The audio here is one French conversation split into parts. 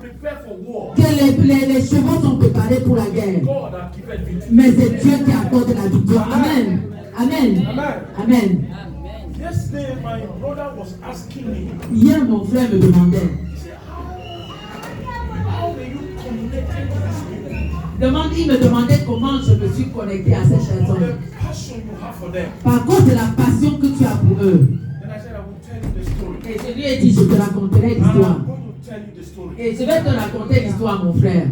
que les chevaux sont préparés pour la guerre. Mais c'est Dieu qui accorde la victoire. Amen. Amen. Amen. Hier, mon frère me demandait. Il me demandait comment je me suis connecté à ces personnes. Par contre, c'est la passion que tu as pour eux. Et je lui ai dit, je te raconterai l'histoire. Et je vais te raconter l'histoire, mon frère.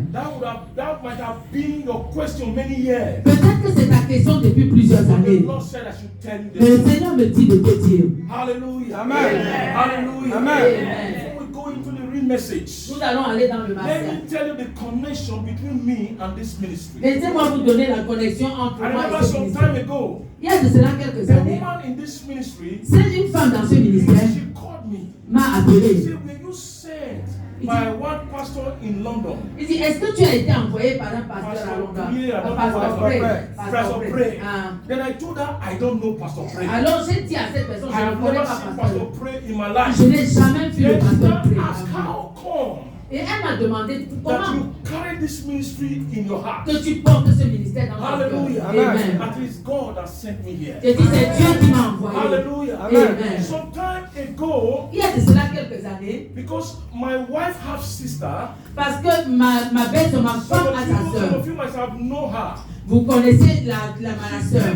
Peut-être que c'est ta question depuis plusieurs années. Mais le Seigneur me dit de te dire. Alléluia. Amen. Alléluia. Amen. Nous allons aller dans le message. Laissez-moi vous donner la connexion entre moi et ce ministère. Il y a de cela quelques années, c'est une femme dans ce ministère m'a appelé. Il dit, est-ce que tu as été envoyé par un pasteur à Londres? Pasteur Prey. Alors j'ai dit à cette personne, je ne connais pas pasteur Prey. Je n'ai jamais vu le pasteur Prey. Et elle m'a demandé comment que tu portes ce ministère dans ton cœur. Amen. J'ai dit, c'est Dieu qui m'a envoyé. Amen. Il y a de cela quelques années, parce que ma belle, ma femme a sa sœur. Vous connaissez ma sœur.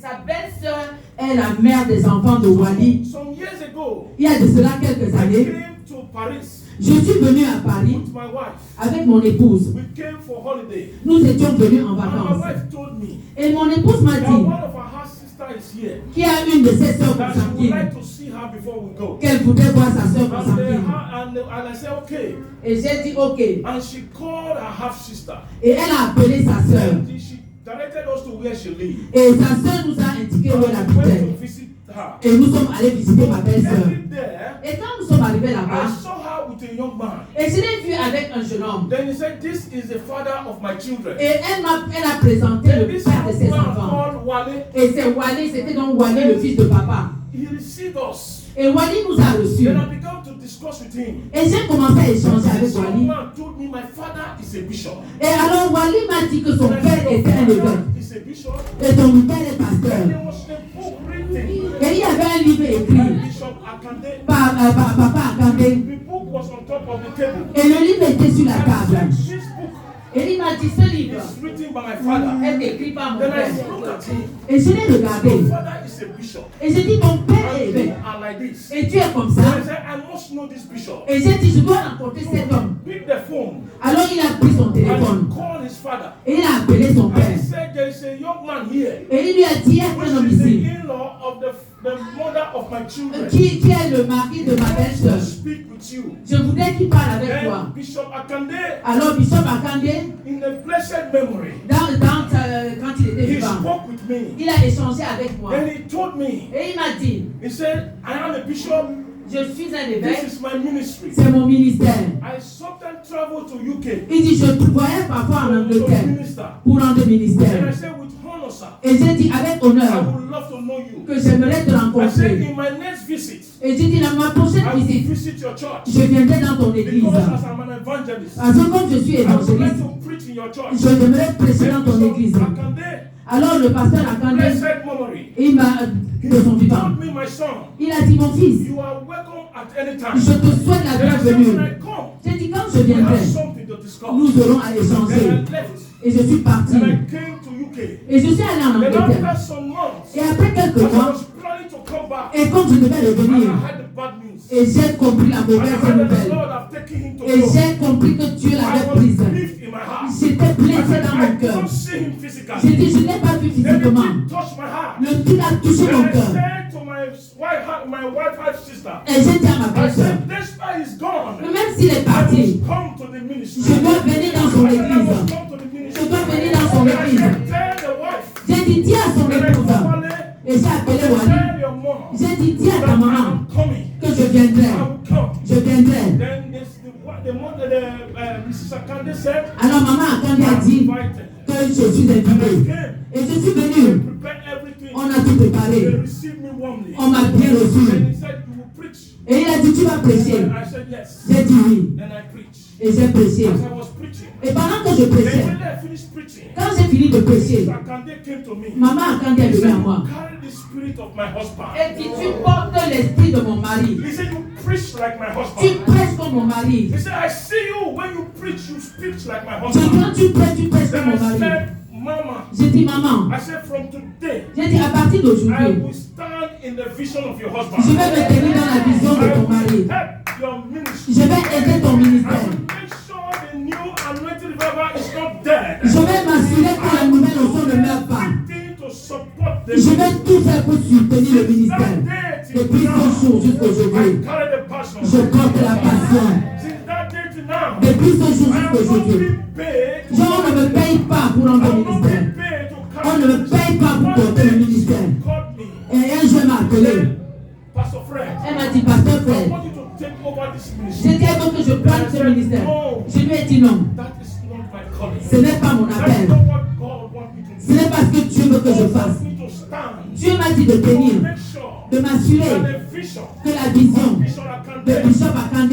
Sa belle-sœur est la mère des enfants de Wally. Il y a de cela quelques années, je suis venu à Paris avec mon épouse. Nous étions venus en vacances. Et mon épouse m'a dit qu'il y a une de ses sœurs consanguines qu'elle voudrait voir sa sœur consanguine. Et j'ai dit ok. Et elle a appelé sa sœur. Et sa sœur nous a indiqué où elle habitait. Et nous sommes allés visiter ma belle-sœur. Et quand nous sommes arrivés là-bas, et je l'ai vu avec un jeune homme. Et elle a présenté le père de ses enfants. Et c'est Wally, c'était donc Wally, le fils de papa. Et Wally nous a reçus. Et j'ai commencé à échanger avec Wally. Et alors Wally m'a dit que son père était un évêque. Et son père est pasteur. Et il y avait un livre écrit par Papa Akande. Et le livre était sur la table. Et il m'a dit, ce livre est écrit par mon père. Et je l'ai regardé. Et j'ai dit, ton père est évêque. Et tu es comme ça. Et j'ai dit, je dois rencontrer cet homme. Alors il a pris son téléphone. Et il a appelé son père. Et il lui a dit, il y a un homme ici qui est le mari de ma belle-sœur. Je voudrais qu'il parle avec toi. Alors Bishop Akande, quand il était vivant, il a échangé avec moi. Et il m'a dit, je suis un évêque, c'est mon ministère. Il dit, je voyais parfois en Angleterre pour rendre ministère. Et j'ai dit avec honneur que j'aimerais te rencontrer. Et j'ai dit dans ma prochaine visite, je viendrai dans ton église. Parce que comme je suis évangéliste, j'aimerais prêcher dans ton église. Alors le pasteur Akande, il m'a de son vivant. Il a dit, mon fils, je te souhaite la bienvenue. J'ai dit, quand je viendrai, nous aurons à échanger. Et je suis parti. Et je suis allé en Angleterre. Et après quelques mois, et comme je devais revenir, et j'ai compris la mauvaise nouvelle. Et j'ai compris que Dieu l'avait prise. J'étais blessé dans mon cœur. J'ai dit, je ne l'ai pas vu physiquement. Le Dieu a touché mon cœur. Et j'ai dit à ma belle-sœur, même s'il est parti, je dois venir dans son église. Je dois venir dans son église. J'ai dit, dis à son épouse. Et j'ai appelé Wally. J'ai dit, dis à ta maman que je viendrai. Je viendrai. Alors maman Akande a dit que je suis invité. Et je suis venu. On a tout préparé. On m'a bien reçu. Et il a dit, tu vas prêcher. I said yes. J'ai dit oui. And I preached. Et j'ai prêché. As I was preaching. Et pendant que je prêchais, When I finished preaching, quand j'ai fini de prêcher, Akande came to me. maman Akande est venue à moi. Carry the spirit of my husband. Elle dit, tu portes l'esprit de mon mari. He said, you preach like my Tu husband. prêches comme mon mari. He said, I see you when you preach, you speak like my Je husband. quand tu prêches Then comme I mon mari. said, Mama, J'ai dit, maman, I said, from today, j'ai dit, à partir I d'aujourd'hui, will stand in the vision of your je husband. vais me tenir dans la vision de I ton will mari. help your ministry. Je vais aider ton I ministère. will make sure the new anointing revival is not dead. Je vais m'assurer que la nouvelle onction ne meurt pas. Everything to support the Je vais ministry. tout faire pour soutenir le ministère. That day till Depuis ce now, jour jusqu'à I aujourd'hui, carry the passion. je porte la passion. Since that day till now, Depuis ce jour I jusqu'à have not aujourd'hui, been paid. genre, on ne me paye pas pour rendre le ministère. On ne me paye pas pour porter le ministère. Et un jour, elle m'a appelé. Pastor Fred, Elle m'a dit, Pasteur I Fred, want you to take over this ministry. j'ai dit à que je prenne ce ministère. Je lui ai dit non. That is not my calling. Ce n'est pas mon That is appel. not what God wants me to Ce do. n'est pas ce que Dieu veut que je God fasse. wants me to stand. Dieu m'a dit de To tenir, make sure de m'assurer that the vision que la vision Bishop de Akande Bishop Akande,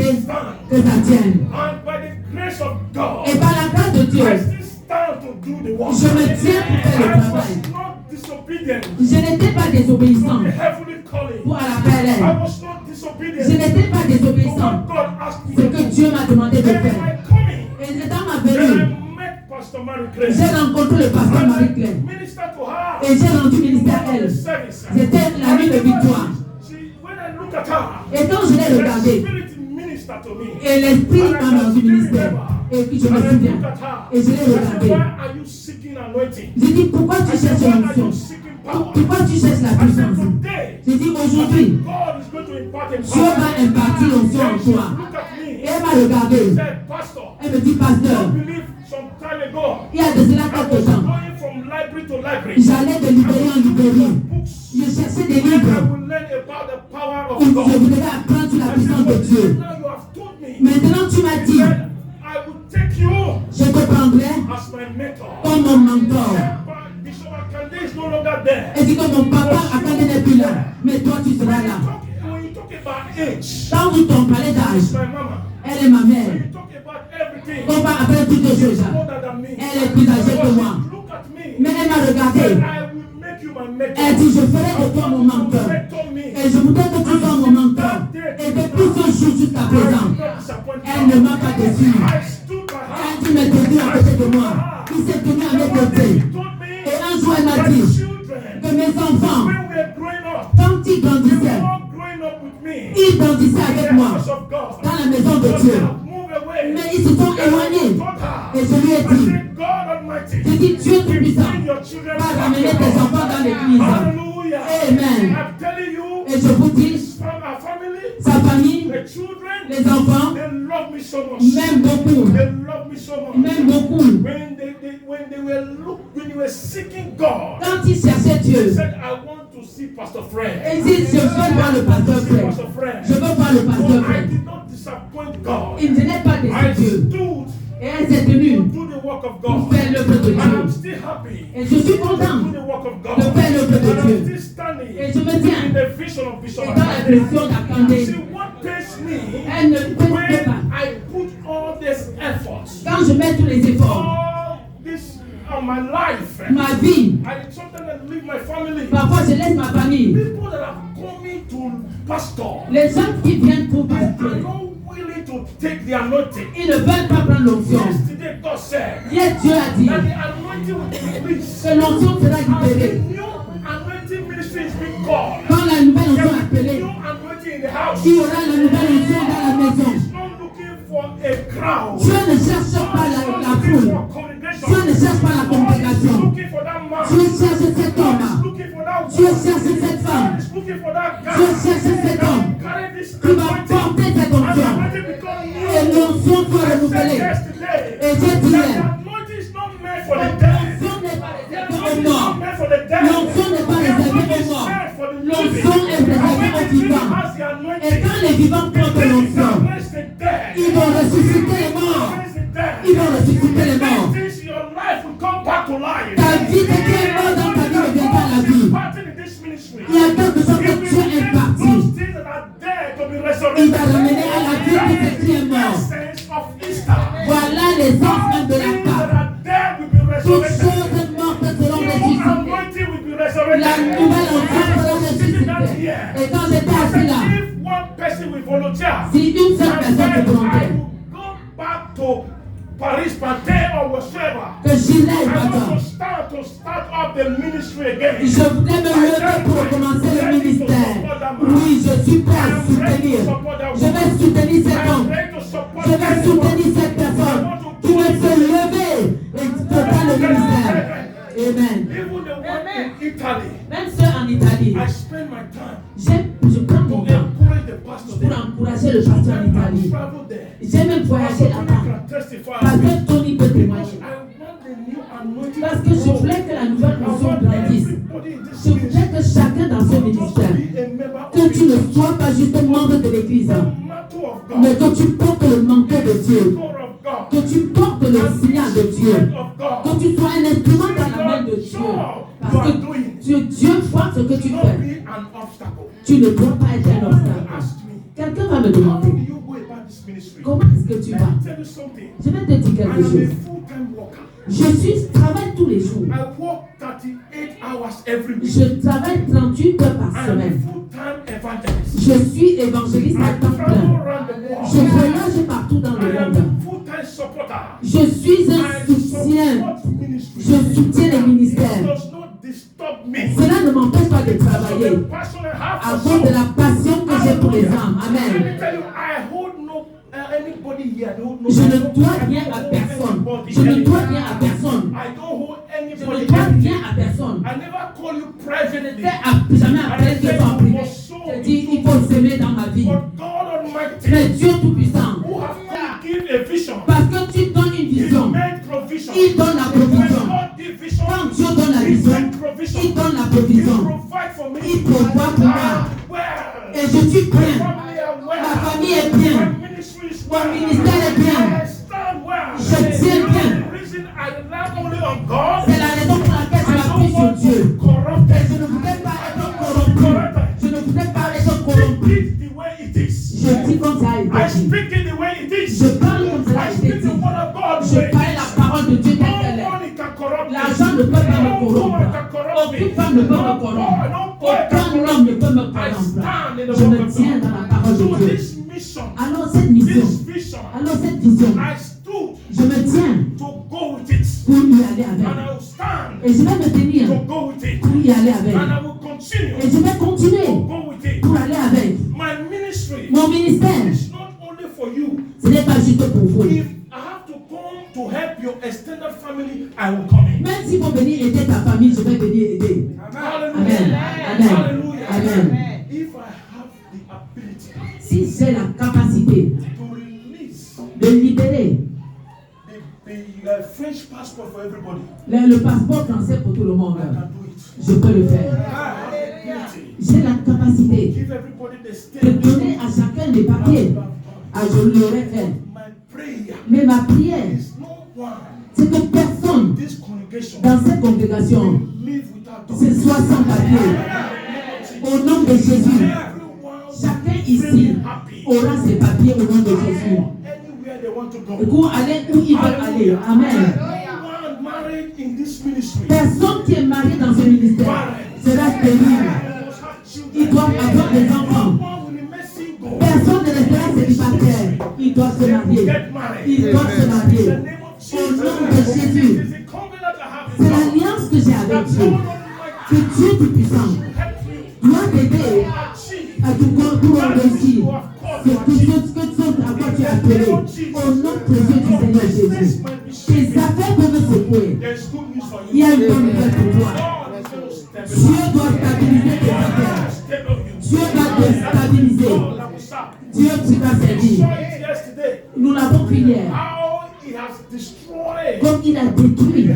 que ça tienne. and by the grace of God, Et par la grâce de Dieu, I still stand to do the work. je me tiens pour faire le I travail. was not disobedient Je n'étais pas to désobéissant the heavenly calling. pour l'appel. I was not Je disobedient n'étais pas to désobéissant. what God asked me Ce to que do. Dieu m'a demandé de Then in faire. my coming, Et dans ma then venue, I met Pastor Marie Grace. j'ai rencontré le pasteur Marie-Claire. Minister to her. Et j'ai rendu ministère à elle. Service. C'était la nuit de victoire. When I look at her, Et quand je l'ai the regardée, spirit minister to me. et l'esprit m'a rendu ministère. Et puis je me souviens. Et je l'ai regardé. Why are you seeking anointing? J'ai dit, pourquoi tu cherches Why are l'onction? you seeking power? Pourquoi tu cherches la I said puissance? today, J'ai dit, aujourd'hui, God is going to impart him Dieu va impartir l'onction en toi. Look at me. Et elle m'a regardé. He said, Pastor, Elle me dit, I pasteur, believe some time ago, il y a de cela I quelques was temps, going from library to library. j'allais de librairie en librairie. Books. Je cherchais des Where I livres will learn about the power où of je God. voudrais apprendre sur la I puissance de said, Dieu. now you have told me. Maintenant, tu m'as He dit, said, I will take you je te prendrai as my mentor. comme mon mentor. But Bishop Akande is no longer there. Elle dit que mon papa Akande n'est plus là, mais toi tu seras là. When you talk about age, Quand vous t'en parlez d'âge, my mama. elle est ma mère. When you talk about everything, On va après toutes les choses. older than me. Elle est plus âgée que moi. Look at me. Mais elle m'a regardé. I will make you my mentor. Elle dit, je ferai de toi mon mentor. Mentor me. Et je voudrais que tu sois mon mentor. Et depuis ce jour jusqu'à présent, elle ne m'a pas déçu. I stood by her. Elle dit, mais tenu à côté de moi. Il s'est tenu à mes côtés. He told me Et un jour, elle m'a my dit children, que mes enfants, when we were growing up, quand ils they grandissaient, were all growing up with me ils grandissaient in avec the moi house of God. dans la maison de But Dieu. they have moved away. Mais ils se sont éloignés. Et je lui ai I dit, said, God Almighty, j'ai dit, Dieu Tout-Puissant bring your children va back. ramener tes enfants dans l'église. Hallelujah. Amen. I'm telling you, Et je vous dis, from our family, sa famille, the children, les enfants, they love me so much. m'aiment beaucoup. They love me so much. M'aiment beaucoup. When they were seeking God, Quand ils cherchaient they Dieu, said, I want to see Pastor Fred. ils disent, je veux voir le pasteur See Fred. Pastor Fred. Je veux voir le So pasteur I Fred. did not disappoint God. Il ne n'est pas I déçu Dieu. stood Et elle s'est tenue to do the work of pour God. faire l'œuvre de And I'm Dieu. still happy Et je suis to do content the work of God. de faire l'œuvre de And I'm Dieu. still standing Et je me tiens in the vision of Bishop et dans la Akande. pression d'Akande. See, what pays me Elle ne peut when pas. I put all this effort, Quand je mets tous les efforts, all this on my life, ma vie, I sometimes I leave my family. parfois je laisse ma famille. People that are coming to pastor Les gens qui viennent pour are pastorer, not willing to take the anointing. ils ne veulent pas prendre l'onction. Yesterday, God said Hier, Dieu a dit that the anointing will be released. que l'onction sera And the libérée. new anointing ministry is being called. Quand la nouvelle There onction will be appelée, new anointing in the house. il y aura la nouvelle onction dans la maison. He's not looking for a crowd. Dieu ne cherche pas la foule. Dieu ne cherche pas la congrégation. Looking for that man. Dieu cherche cet homme. Looking for that Dieu woman. cherche cette femme. He's looking for that guy. Dieu cherche cet homme Carry this qui va anointing. porter cette And the onction. anointing become new. Et l'onction soit I said renouvelée. yesterday Et j'ai dit that the hier, anointing is not meant for the dead. l'onction n'est pas The réservée anointing aux is morts. not meant for the dead. L'onction n'est pas The réservée anointing aux is morts. meant for the living. L'onction est And réservée when aux the living vivants. has the Et anointing, quand les vivants portent the living l'onction, can raise the dead. ils vont ressusciter les morts. Raise the dead. Ils vont ressusciter les morts. Things in your life will come back to life. Ta vie, ce qui est mort dans ta vie reviendra à la vie. Parting in this ministry. Il y a quelque chose que If we Dieu est make parti. those things that are dead to be Il va ramener à la vie tout ce qui est mort. Voilà l'essence même de la Pâque. Toutes choses mortes seront ressuscitées. La nouvelle onction sera ressuscitée. Et quand j'étais assis là, si une seule personne se volontaire, Paris Panthère or whatever. Que j'irai I want maintenant. to start up the ministry again. Je voudrais me lever pour commencer le ministère. Oui, je suis prêt à soutenir. Je vais soutenir cet homme. Je vais soutenir cette personne qui va se lever et faire le ministère. Amen. Even the one in Italy. Même ceux en Italie. I spend my time Je prends mon to temps encourage the pastor pour there. encourager le pasteur en Italie. Travel there. J'ai même voyagé là-bas. Parce que Tony peut témoigner. Parce que je voulais que la nouvelle onction grandisse. Je voudrais que chacun dans ce ministère, que tu ne sois pas juste membre de l'église, mais que tu portes le manteau de Dieu, que tu portes le signal de Dieu, que tu sois un instrument dans la main de Dieu. Parce que Dieu voit ce que tu fais. Tu ne dois pas être un obstacle. Quelqu'un va me demander, comment est-ce que tu vas? Je vais te dire quelque chose. Je travaille tous les jours. Je travaille 38 heures par semaine. Je suis évangéliste à temps plein. Je voyage partout dans le monde. Je suis un soutien. Je soutiens les ministères. Cela ne m'empêche pas de travailler à cause de la passion que j'ai pour les âmes. Amen. Je ne dois rien à personne. Je ne dois rien à personne. Je ne dois rien à personne. Je ne t'ai jamais appelé que toi en privé. Je dis, il faut s'aimer dans ma vie. Mais Dieu Tout-Puissant, parce que tu donnes une vision, il donne la provision. Quand Dieu donne la vision, il donne la provision. Il pourvoit pour moi. Et je suis bien. Ma famille est bien. Mon ministère est bien. Je tiens bien. C'est la raison pour laquelle je m'appuie sur Dieu. Et je ne voudrais pas être corrompu. Je ne voudrais pas être corrompu. Je dis comme ça a été dit. Je parle comme ça a été dit. Je parle la parole de Dieu telle qu'elle est. L'argent ne peut pas me corrompre. Aucune femme ne peut me corrompre. Aucun homme ne peut me corrompre. Je me tiens dans la parole de Dieu. Alors cette mission, alors cette vision, je me tiens pour y aller avec. Et je vais me tenir pour y aller avec. Et je vais continuer pour aller avec. Mon ministère, ce n'est pas juste pour vous. Même s'il faut venir aider ta famille, je vais venir aider. Amen. Amen. Amen. Si j'ai la capacité de libérer le passeport français pour tout le monde, je peux le faire. J'ai la capacité de donner à chacun des papiers. Ah, je l'aurais fait. Mais ma prière, c'est que personne dans cette congrégation ce soit sans papier. Au nom de Jésus, chacun ici aura ses papiers au nom de Jésus. Et pour aller où ils veulent aller. Amen. Personne qui est marié dans ce ministère sera stérile. Ils doivent avoir des enfants. Personne ne restera célibataire. Ils doivent se marier. Ils doivent se marier. Au nom de Jésus. C'est l'alliance que j'ai avec Dieu. Que Dieu Tout-Puissant doit t'aider à tout réussir. C'est tout ce que à quoi tu es appelé. Au nom précieux du Seigneur Jésus. Tes affaires peuvent secouer. Il y a une bonne nouvelle pour toi. Dieu doit stabiliser tes affaires. Dieu va te stabiliser. Dieu, tu vas servir. Nous l'avons pris hier. Comme il a détruit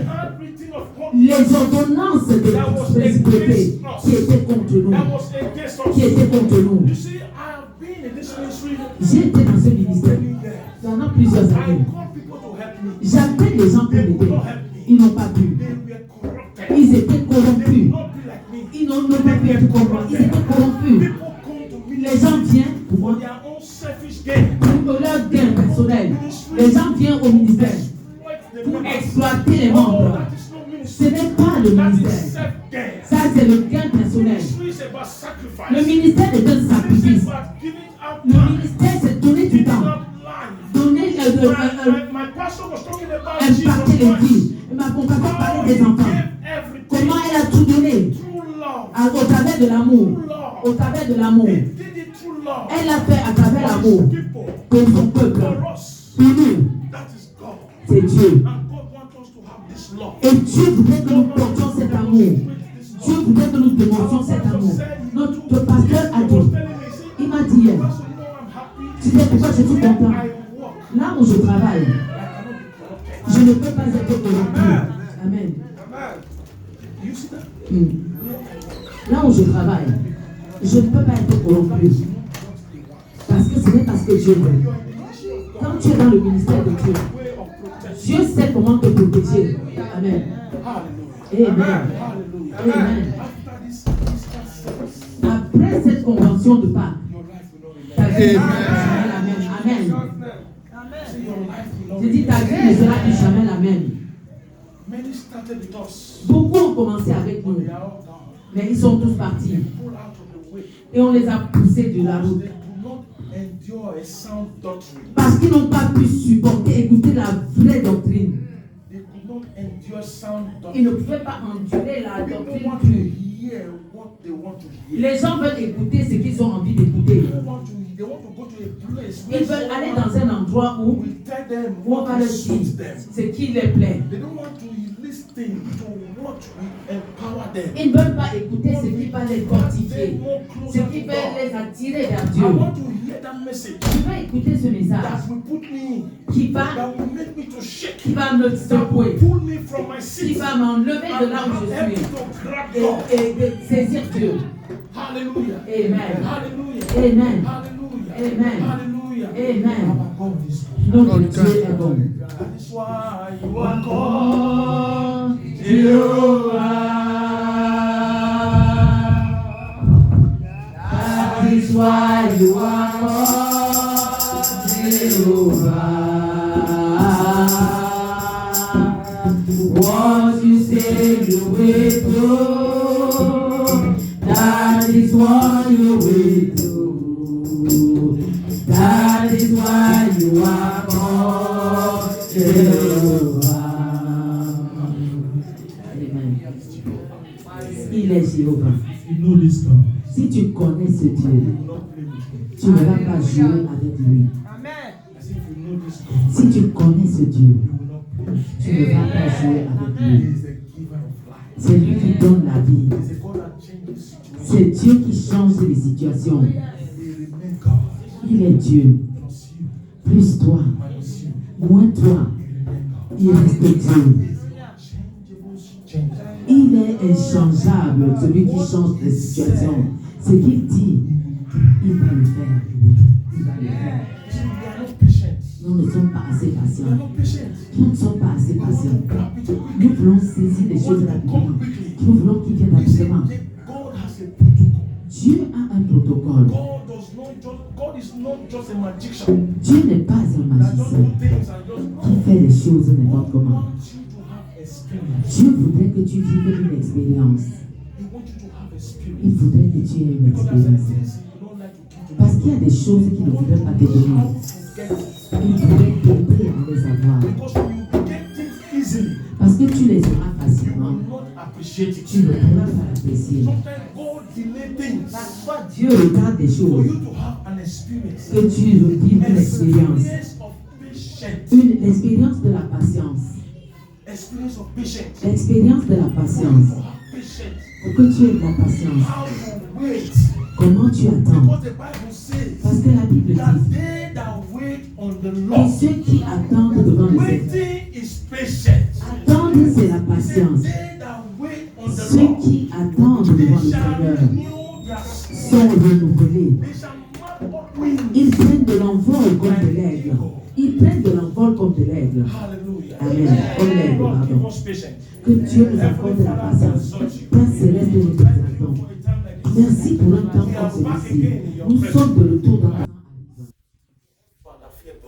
les ordonnances de l'ex-principauté qui étaient contre nous. J'ai été dans ce ministère pendant plusieurs années. J'appelle les gens pour m'aider. Ils n'ont pas pu. Ils étaient corrompus. Ils n'ont pas pu être corrompus. Ils étaient corrompus. Les gens viennent pour moi ministère. Les gens viennent au ministère pour exploiter les membres. Ce n'est pas le ministère. Ça, c'est le gain personnel. Le ministère est un sacrifice. Le ministère, c'est donner du temps. Donner impacter les vies. Ma compagnie parlait des enfants. Comment elle a tout donné au travers de l'amour. Au travers de l'amour. Elle l'a fait à travers l'amour pour son peuple. Pour nous, c'est Dieu. Et Dieu voudrait que nous portions cet amour. Dieu voudrait que nous démontrions cet amour. Notre pasteur a dit, il m'a dit hier, tu sais pourquoi je suis content? Là où je travaille, je ne peux pas être corrompu. Amen. Là où je travaille, je ne peux pas être corrompu. Parce que ce n'est parce que Dieu veut. Quand tu es dans le ministère de Dieu, Dieu sait comment te protéger. Amen. Amen. Amen. Après cette convention de Pâques, ta vie sera la même. Amen. Je dis ta vie ne sera plus jamais la même. Beaucoup ont commencé avec nous, mais ils sont tous partis. Et on les a poussés de la route. Parce qu'ils n'ont pas pu supporter, écouter la vraie doctrine. Ils ne pouvaient pas endurer la doctrine pure. Les gens veulent écouter ce qu'ils ont envie d'écouter. Ils veulent aller dans un endroit où on va leur dire ce qui les plaît. Ils ne veulent pas écouter ce qui va les fortifier, ce qui va les attirer vers Dieu. Tu vas écouter ce message qui va me secouer, qui va m'enlever de là où je suis et saisir Dieu. Alléluia. Amen. Amen. Amen. Amen. Notre Dieu est bon. That is why you are called Jehovah. What you say you will do, that is what you will do. That is why you are called Jehovah. Il est Jéhovah. Si tu connais ce Dieu, tu ne vas pas jouer avec lui. Si tu connais ce Dieu, tu ne vas pas jouer avec lui. C'est lui qui donne la vie. C'est Dieu qui change les situations. Il est Dieu. Plus toi, moins toi, il reste Dieu. Il est inchangeable, celui qui change les situations. Ce qu'il dit, il va le faire. Il va le faire. Nous ne sommes pas assez patients. Nous ne sommes pas assez patients. Nous voulons saisir les choses rapidement. Nous voulons qu'ils viennent rapidement. Dieu a un protocole. Dieu n'est pas un magicien qui fait les choses n'importe comment. Dieu voudrait que tu vives une expérience. Il voudrait que tu aies une expérience. Parce qu'il y a des choses qu'il ne voudrait pas te donner. Il voudrait t'aider à les avoir. Parce que tu les auras facilement. Tu ne pourras pas apprécier. Parfois, Dieu regarde des choses que tu vives une expérience. L'expérience de la patience. L'expérience de la patience. Pour que tu aies de la patience. Comment tu attends? Parce que la Bible dit que ceux qui attendent devant le Seigneur, attendre c'est la patience. Ceux qui attendent devant le Seigneur sont renouvelés. Ils prennent de l'envol comme de l'aigle. Ils prennent de l'envol comme de l'aigle. Amen. Comme l'aigle, pardon. Que Dieu nous accorde la patience. Père céleste, nous t'exaltons. Merci pour un temps comme celui-ci. Nous sommes de retour dans la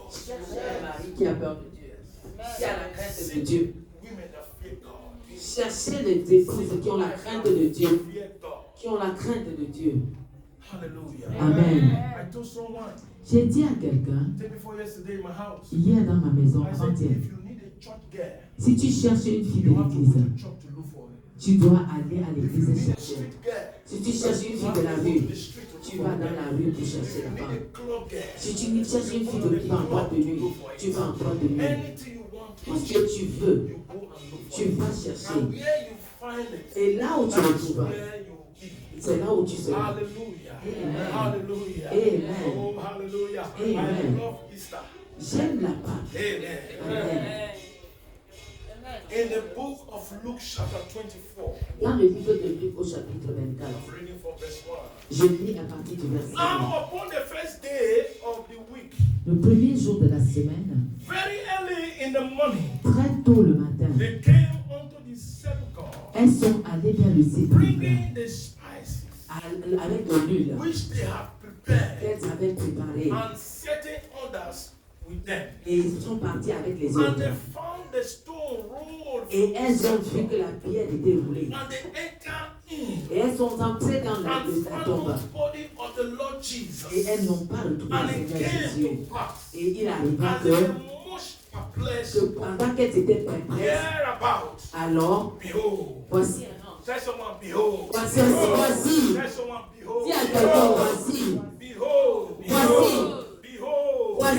Cherchez un mari qui a peur de Dieu, qui a la crainte de Dieu. Cherchez les épouses qui ont la crainte de Dieu, qui ont la crainte de Dieu. Amen. J'ai dit à quelqu'un hier dans ma maison, avant-hier, si tu cherches une fille de l'église, tu dois aller à l'église chercher. Si tu cherches une fille de la rue, tu vas dans la rue pour chercher la femme. Si tu cherches une fille qui va en boîte de nuit, tu vas en boîte de nuit. Tout ce que tu veux, tu vas chercher. Et là où tu le trouves, c'est là où tu seras. Amen. Amen. Amen. J'aime la Pâque. Amen. In the book of Luke chapter 24, dans le livre de Luc au chapitre 24, je lis à partir du verset 1. Now upon the first day of the week, le premier jour de la semaine, very early in the morning, très tôt le matin, they came unto the sepulchre, elles sont allées vers le sépulcre bringing the spices avec de l'huile which they had prepared, qu'elles avaient préparée, and certain others with them. et ils sont partis avec les And autres. they found the stone rolled, Et elles ont vu que la pierre était roulée. and they entered in, Et elles sont entrées dans la and found tombe. the body of the Lord Jesus. Et elles n'ont pas retrouvé And le it Seigneur came Jésus. to pass, Et il arriva as they que, were much perplexed, pendant qu'elles étaient perplexes, hereabout, alors, behold, voici un ange. tell someone, behold, Voici, voici. tell someone, behold, Dis à quelqu'un, voici. behold, Voici. behold, Voici.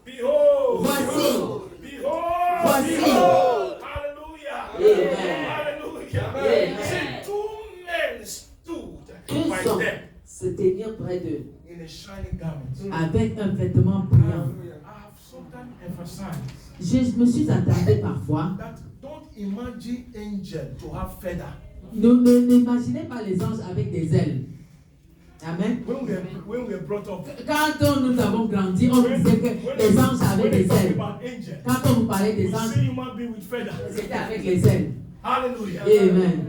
behold, Voici. behold, Voici. behold. Hallelujah. Amen. Hallelujah. Amen. See, two men stood Deux by hommes them se tenaient près d'eux in a shining garment. avec un vêtement brillant. I have sometimes emphasized Je me suis attardé parfois. that don't imagine angel to have feather. N'imaginez pas les anges avec des ailes. Amen. When we are brought up, Quand nous avons grandi, on disait que les anges avaient des ailes. angel, Quand on vous parlait des we anges, see human being with feather. c'était avec les ailes. Hallelujah. Amen.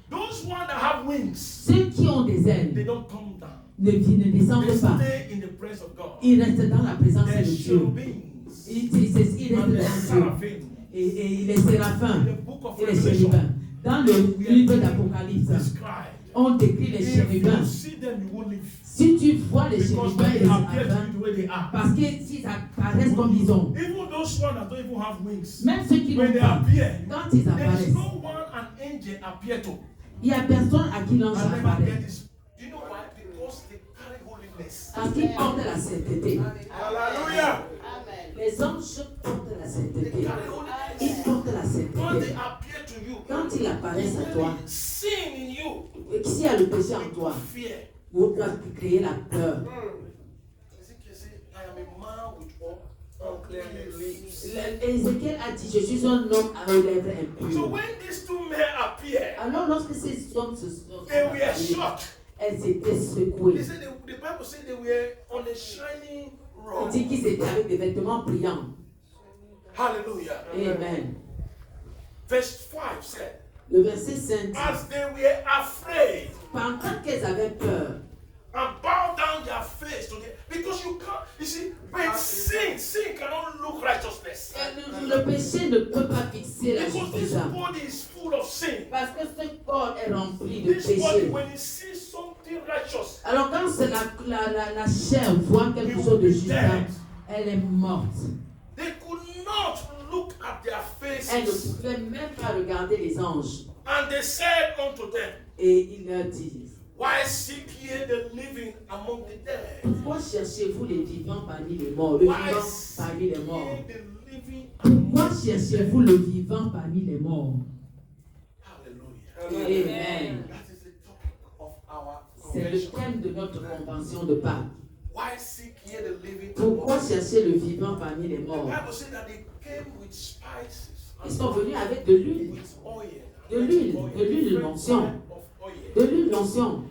Those ones that have wings, Ceux qui ont des they ailes don't come down. ne They descendent pas. stay in the presence of God. Ils restent dans la présence They're de Dieu. cherubims Ils restent and they're dans Dieu. seraphim. Et les séraphins In the book of et les Revelation, chérubins. Dans le livre d'Apocalypse, described. on décrit les If chérubins. you see them, you won't live. Si tu vois les Because chérubins et they les appear to séraphins, be the way they are. parce que s'ils apparaissent comme ils ont, Even those ones that don't even have wings, même ceux qui when n'ont they pas, appear, quand ils there is apparaissent, no one an angel appear to. il n'y a personne à qui l'ange And never apparaît. get this. Do you know why? Because they carry holiness. Parce qu'ils portent la sainteté. Hallelujah. Les anges portent la They sainteté. carry holiness. Ils portent la When they sainteté. appear to you, Quand ils apparaissent à toi, sin in you, et s'il y a le péché en toi, fear. vous doit créer la peur. Ezekiel said, I am a man with unclean lips. Ézéchiel a dit, je suis un homme à aux lèvres So impures. when these two men appear, Alors lorsque ces hommes se sont they were apparus, shocked. elles étaient They secouées. said the Bible said they were on a shining On robe. dit qu'ils étaient avec des vêtements brillants. Hallelujah. Amen. Verse 5 said, Le verset 5 dit, as they were afraid pendant qu'elles avaient peur, and bowed down their face to the, because you can't, you see, when sin cannot look righteousness. le péché ne peut pas fixer la Because this justice. body is full of sin. Parce que ce corps est rempli de This body, péché. when it sees something righteous, Alors quand c'est la chair voit quelque chose de juste, elle est morte. they could not look at their Elle ne faces. pouvait même pas regarder les anges. And they said unto them, Et il leur dit, why seek ye the living among the dead? pourquoi cherchez-vous les vivants parmi les morts, le Why vivant seek parmi les morts? ye the living among Pourquoi the cherchez-vous le vivant parmi les morts? Hallelujah. Amen. That is the topic of our C'est le convention. thème de notre convention de Pâques. Why seek ye the living Pourquoi among the dead? chercher le vivant parmi les The morts? Bible said that they came with spices. Ils sont venus avec de l'huile, With oil. de l'huile Different l'onction, type of oil. de l'huile l'onction.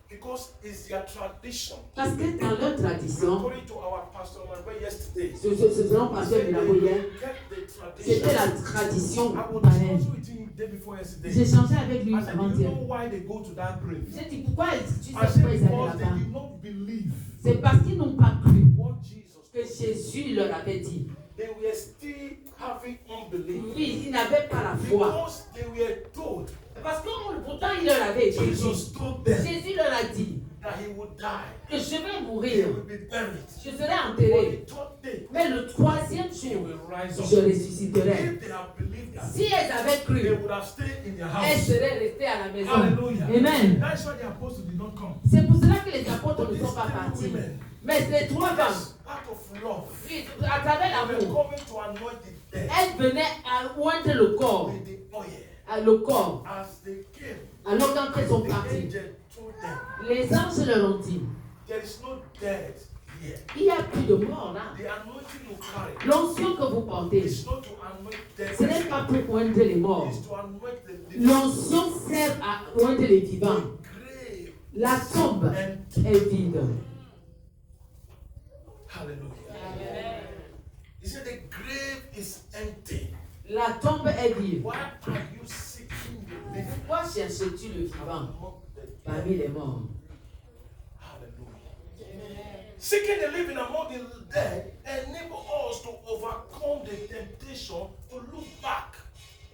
Because it's their tradition. Parce que dans leur tradition, According to our pastor Manuel yesterday, selon Pasteur Milabo hier, kept the tradition. c'était la tradition I was païenne. also with him the day before yesterday. J'ai changé avec lui I said, you avant-hier. know why they go to that grave? J'ai dit, pourquoi tu sais I pourquoi said, ils allaient because they là-bas? did not believe C'est parce qu'ils n'ont pas cru what Jesus que Jésus leur avait dit. They were still having unbelief. Oui, ils n'avaient pas la foi. Because they were told. Parce que pourtant il leur avait dit. Jesus told them. Jésus leur a dit. That he would die. Que je vais He mourir. will be buried. Je serai enterré. On the third day, Mais le troisième he jour, will rise up. je ressusciterai. If they have believed that, Si elles avaient they cru, would have stayed in their elles house. seraient restées à la maison. Hallelujah. Amen. That's why the apostles did not come. C'est pour cela que les apôtres But ne these sont pas three partis. women, Mais les trois femmes, just out of love, oui, à travers they were l'amour, coming to anoint the dead elles venaient à oindre le corps, with the oil. le corps. As they came, Alors quand elles sont the parties, angel told them, les anges leur ont dit, there is no death here. il n'y a plus de mort là. The anointing you carry L'onction que vous portez, is not to anoint dead ce n'est pas pour oindre les morts. It's to anoint the living. L'onction sert à oindre les vivants. The grave. La tombe est vide. Hallelujah. He said the grave is empty. La tombe est vide. Why are you seeking the living Pourquoi cherches-tu le vivant among the dead? parmi les morts? Hallelujah. Seeking the living among the dead enable us to overcome the temptation to look back.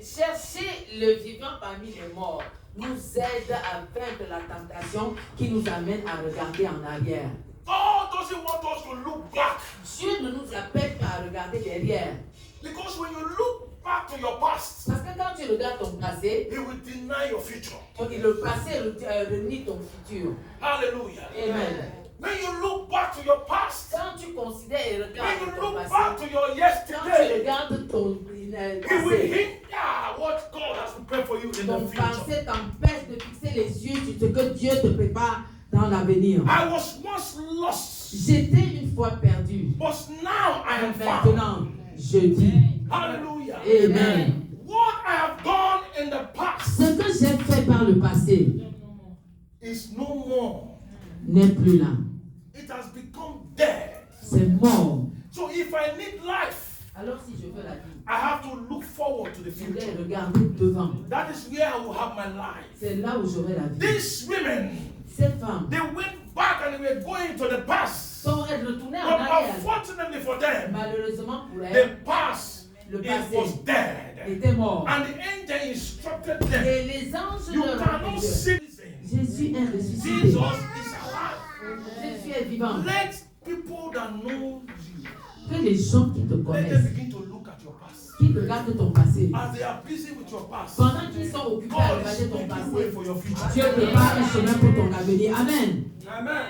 Chercher le vivant parmi les morts nous aide à vaincre la tentation qui nous amène à regarder en arrière. God doesn't want us to look back. Dieu ne nous appelle pas à regarder derrière. Because when you look back to your past, Parce que quand tu regardes ton passé, He will deny your future. le passé renie ton futur. Hallelujah. Amen. When you look back to your past, Quand tu considères et when regardes you ton look back passé, to your quand tu yesterday, regardes ton He will passé, hinder what God has prepared for you in ton the future. passé t'empêche de fixer les yeux sur ce que Dieu te prépare dans l'avenir. I was once lost, J'étais une fois perdu. but now I am found. Maintenant, je dis Hallelujah. Amen. What I have done in the past Ce que j'ai fait par le passé is no more. n'est plus là. It has become dead. C'est mort. So if I need life, Alors si je veux la vie, I have to look forward to the je vais future. regarder devant. That is where I will have my life. C'est là où j'aurai la vie. These women, Ces femmes, they went back and they were going to the past. sont elles retournées en But arrière. unfortunately for them, Malheureusement pour elles, the past, le it passé was dead. était mort. And the angel instructed them, Et les anges you leur ont cannot dit, see this thing. Jésus est ressuscité. Jesus is alive. Jésus est vivant. Let people that know you, Que les gens qui te let them connaissent, begin to look at your past. qui regardent ton passé, As they are busy with your past, pendant qu'ils sont occupés à God regarder is ton making way passé, for your future. Dieu prépare un chemin pour ton avenir. Amen. Amen.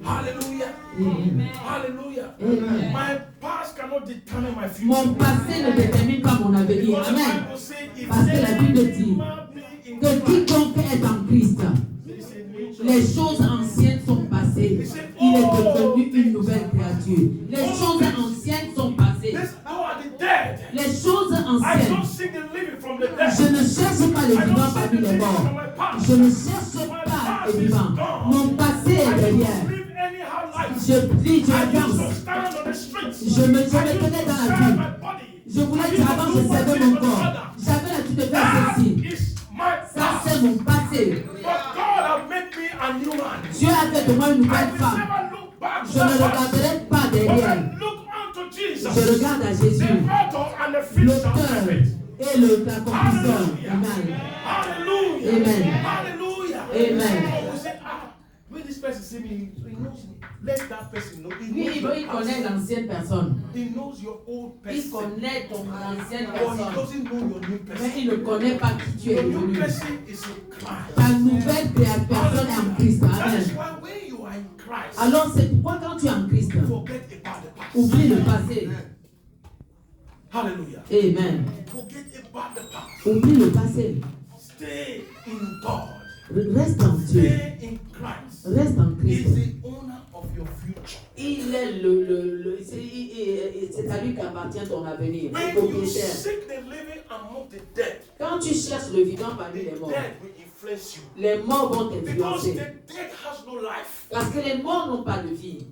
Hallelujah. Amen. Hallelujah. Amen. My past cannot determine my future. Mon passé ne détermine pas mon avenir. Because the Amen. Bible says, if Parce que la Bible dit any man be in que Christ, quiconque est en Christ, there is a new les choice. choses anciennes sont passées. Il est devenu une nouvelle créature. Les choses anciennes sont passées. These are the dead. Les choses I anciennes. don't seek the living from the dead. Je ne cherche pas les I vivants don't seek parmi the les living morts. from my past. Je ne cherche pas les vivants. Mon passé I est don't derrière. live anyhow life. Je prie, je I used to danse. stand on the streets. Je me I used tenais to dans la serve vie. my body. Je voulais I dire used avant, to je do my servais thing mon for the corps. Father. J'avais l'habitude de faire That ceci. is my Ça, past. c'est mon passé. But God has made me a new man. Dieu a fait de moi une I nouvelle will femme. never look back to Je ne the past. regarderai pas But derrière. I look unto Jesus, Je regarde à Jésus, the author and the finisher of l'auteur my faith. et l'accomplisseur. Hallelujah. Amen. Hallelujah. Amen. Hallelujah. Amen. So we say, when this person see me, he knows me. Let that person know. He Lui, knows il your connaît past. l'ancienne personne. He knows your old Il person. connaît ton ancienne But he personne. doesn't know your new Mais person. il ne connaît pas qui tu es Your new devenu. person is in Christ. Ta nouvelle personne est en Christ. That is Amen. why when you are in Christ, Alors c'est pourquoi quand tu es en Christ, forget about the past. oublie le passé. Hallelujah. Amen. Forget about the past. Oublie le passé. Stay in God. Reste en Dieu. Stay in Christ. Reste en He is Christ. the owner of your future. Il est c'est à lui qu'appartient ton avenir. Le When you propriétaire. seek the living among the dead, Quand tu cherches le vivant parmi les the morts, dead will influence you. les morts vont Because t'influencer. the dead has no life. Parce que les morts n'ont pas de vie.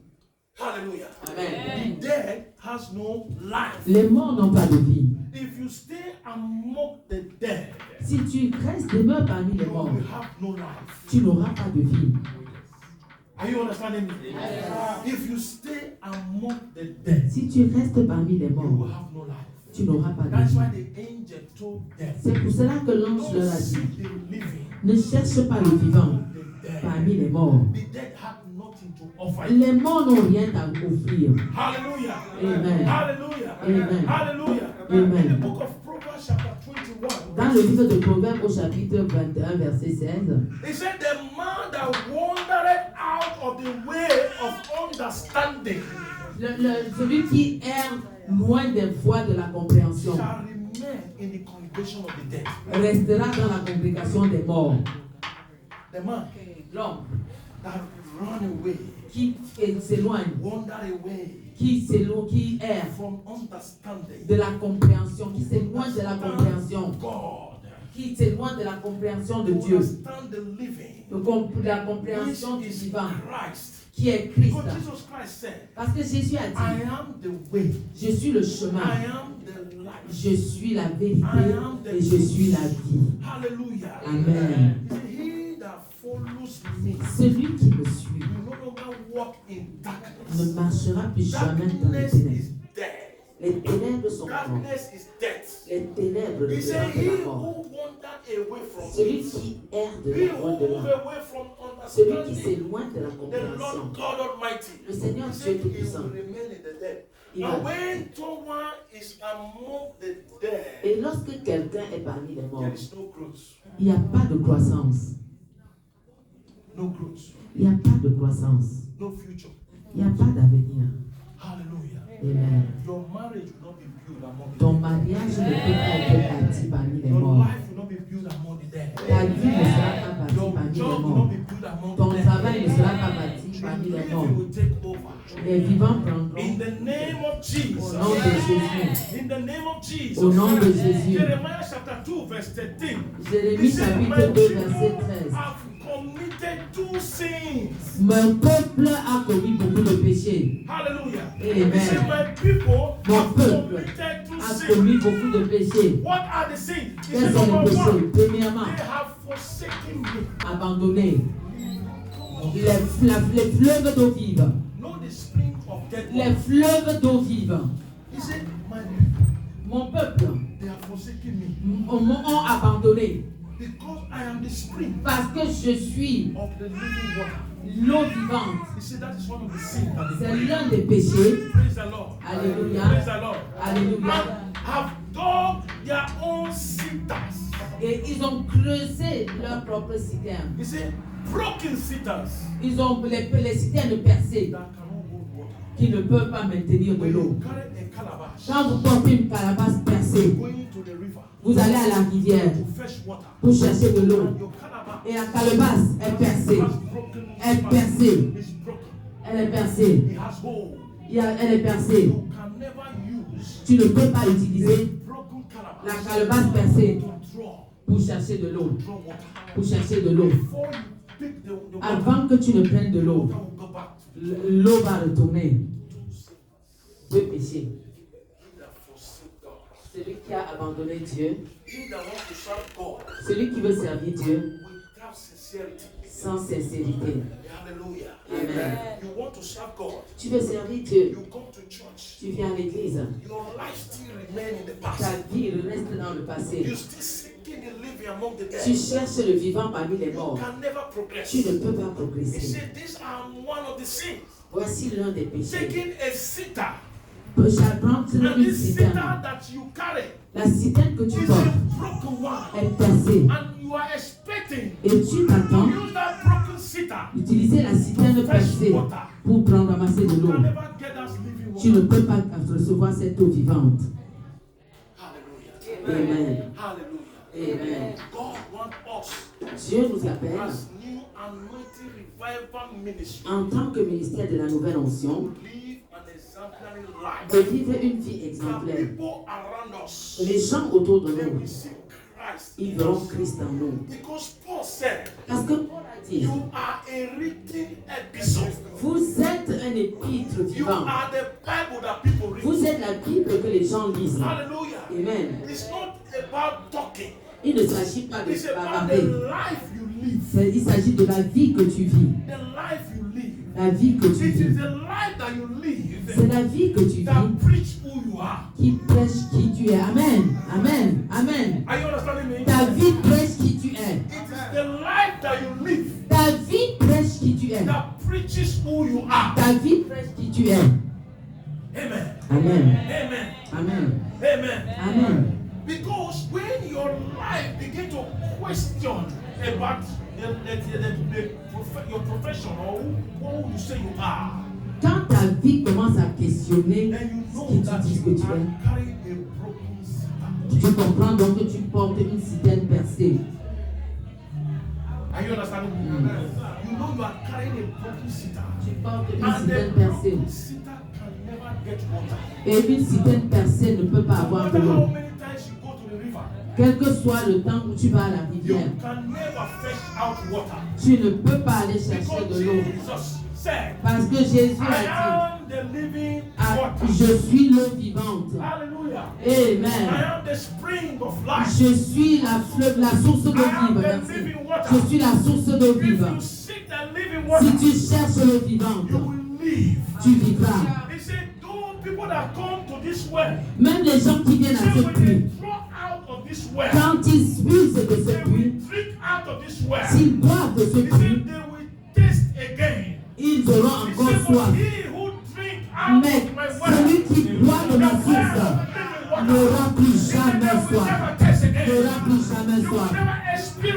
Hallelujah. Amen. The dead has no life. Les morts n'ont pas de vie. If you stay among the dead, Si tu restes demeures parmi les you morts, will have no life. tu n'auras pas de vie. Are you understanding me? If you stay among the dead, Si tu restes parmi les you will morts, have no life. tu n'auras pas de That's vie. why the angel told them, C'est pour cela que l'ange don't leur a dit, seek the living ne cherche pas le vivant among the dead. parmi les morts. The dead have nothing to offer you. Les morts n'ont rien à offrir. Hallelujah. Amen. Hallelujah. Amen. Hallelujah. Amen. In the book of Proverbs chapter 21, Dans le livre de Proverbes au chapitre 21, verset 16, it said the man that wandered out of the way of understanding celui qui erre loin des voies de la compréhension shall remain in the congregation of the dead. restera dans la congrégation des morts. The man L'homme that run away, qui s'éloigne, wander away qui erre from understanding de la compréhension, qui s'éloigne de la compréhension, God, qui s'éloigne de la compréhension de to Dieu, understand the living, de la compréhension du which is vivant, Christ. qui est Christ. Because Jesus Christ said, Parce que Jésus a I dit, am the way, je suis le chemin, I am the life. je suis la vérité et je suis la vie. Hallelujah. Amen. He that follows me Celui qui me suit will no longer walk in ne darkness. marchera plus jamais dans les Darkness ténèbres. is dead. Les ténèbres sont mortes. Darkness is death. Les ténèbres He said, de he la who mort. wandered away from Celui it, qui erre de he la who voie de moved l'homme, away from celui qui understanding, s'éloigne de la the compréhension, Lord God Almighty, le Seigneur he Dieu said he Tout-Puissant. will remain in the dead. Il And va. when someone is among the dead, Et lorsque quelqu'un est parmi les morts, there is no growth. il n'y a pas de croissance. No growth. Il n'y a pas de croissance. No future. Il n'y a pas d'avenir. Hallelujah. Amen. Your marriage will not be built among the Ton dead. mariage ne peut pas être bâti parmi les Your morts. life will not be built among the dead. Ta vie ne sera pas bâtie Your parmi les job will morts. not be built among Ton the dead. travail ne sera pas bâti parmi The les living morts. will take over. Les vivants prendront In the name of au Jesus. nom de Jésus. In the name of Jesus. Au nom de Jésus. Jeremiah chapter 2 verse 13. Jérémie chapitre 2 verset 13. Have committed two sins. Mon peuple a commis beaucoup de péchés. Hallelujah. Amen. He said, my people Mon have peuple committed two a sins. commis beaucoup de péchés. What are the sins? He Quels said, sont les number péchés? one, Premièrement, they have forsaken me. abandonner les fleuves d'eau vive. Know the spring of dead Les water. fleuves d'eau vive. He said, my people, Mon peuple they have forsaken me m'ont abandonné because I am the spring parce que je suis of the living water. l'eau vivante. He said that is one of the sins that they C'est commit. l'un des péchés. Praise the Lord. Alléluia. Praise the Lord. Alléluia. And have dug their own citers. Et ils ont creusé leur propre citerne. He said, broken citers Ils ont les citernes percées that cannot hold water. qui ne peuvent pas maintenir de When l'eau. you carry a calabash, Quand vous portez une calebasse percée, going to the river vous allez à la rivière to fetch water, pour chercher de l'eau. and your calabash Et la calebasse est percée. has broken Elle est percée. It's broken. Elle est percée. It has hole. Elle est percée. You can never use Tu ne peux pas utiliser a broken la calabash calebasse percée to draw pour chercher de l'eau. water. Pour chercher de l'eau. Before you pick the water, Avant que tu ne prennes de l'eau, water will go back to l'eau va retourner. the Oui, péché. He that forsake God. Celui qui a abandonné Dieu, He that wants to serve God celui qui veut servir Dieu without sincerity. sans sincérité. Hallelujah. Amen. You want to serve God. Tu veux servir Dieu, You come to church. tu viens à l'église. Your life still remains in the Ta past. vie reste dans le passé. You still seeking the living among the Tu dead. cherches le vivant parmi les You morts. can never progress. Tu ne peux pas He progresser. said, these are one of the sins. Voici l'un des péchés. Taking a sitter. Prendre And une this sitter citerne. that you carry La citerne que tu is portes a broken one. est percée. And you are expecting Et tu t'attends to use that broken sitter. d'utiliser la citerne percée pour prendre ramasser de You l'eau. can never get that living Tu ne water. peux pas recevoir cette eau vivante. Hallelujah. Amen. Hallelujah. Amen. God wants us Dieu nous appelle as new anointing revival ministry en tant que ministère de la nouvelle onction to live an exemplary life. de vivre une vie The exemplaire. people around us, Les gens autour de they nous, will see Christ ils in verront us. Christ en nous. Because Paul said, Parce que Paul a dit, you are a written epistle. vous êtes un épître You vivant. are the Bible that people read. Vous êtes la Bible que les gens lisent. Hallelujah. Amen. It's not about talking. Il ne s'agit pas It's de about bavarder. the life you live. Il s'agit de la vie que tu vis. The life you live. La vie que tu It vis. is the life that you live C'est la vie que tu that vis preach who you are. qui prêche qui tu es. Amen. Amen. Amen. Are you understanding me? Ta vie prêche qui tu es. It is the life that you live Ta vie prêche qui tu es. that preaches who you are. Ta vie prêche qui tu es. Amen. Amen. Amen. Amen. Amen. Amen. Because when your life begin to question about your profession or who you say you are, Quand ta vie commence à questionner then you ce know que that tu dis you que tu are es, carrying a broken spirit. tu comprends donc que tu portes une citerne percée. Are you understanding me? You know you are carrying a broken sitar. Tu portes une And the citerne percée. broken sitar can never get water. Et une citerne percée ne peut pas No avoir de matter how l'eau. many times you go to the river, Quel que soit le temps où tu vas à la you rivière, can never fetch out water. tu ne peux pas aller chercher Because de l'eau. Jesus said, Parce que Jésus I a dit, am the living ah, water. je suis l'eau vivante. Hallelujah. Amen. I am the spring of life. Je suis la fleuve, la source d'eau I am vive. the Merci. living water. Je suis la source d'eau If vive. you seek the living water, Si tu cherches l'eau vivante, you will live. tu vivras. He said, those people that come to this well, Même les gens qui viennent à say ce when puits, they draw out of this well, quand ils puissent de ce they puits, will drink out of this well. s'ils boivent de ce He puits, said they will taste again. ils auront He encore said, but soif. he who drink out Mais of my well, celui qui boit de ma the well source of living water, n'aura plus he said jamais they will soif. never taste again. N'aura plus jamais You will soif. never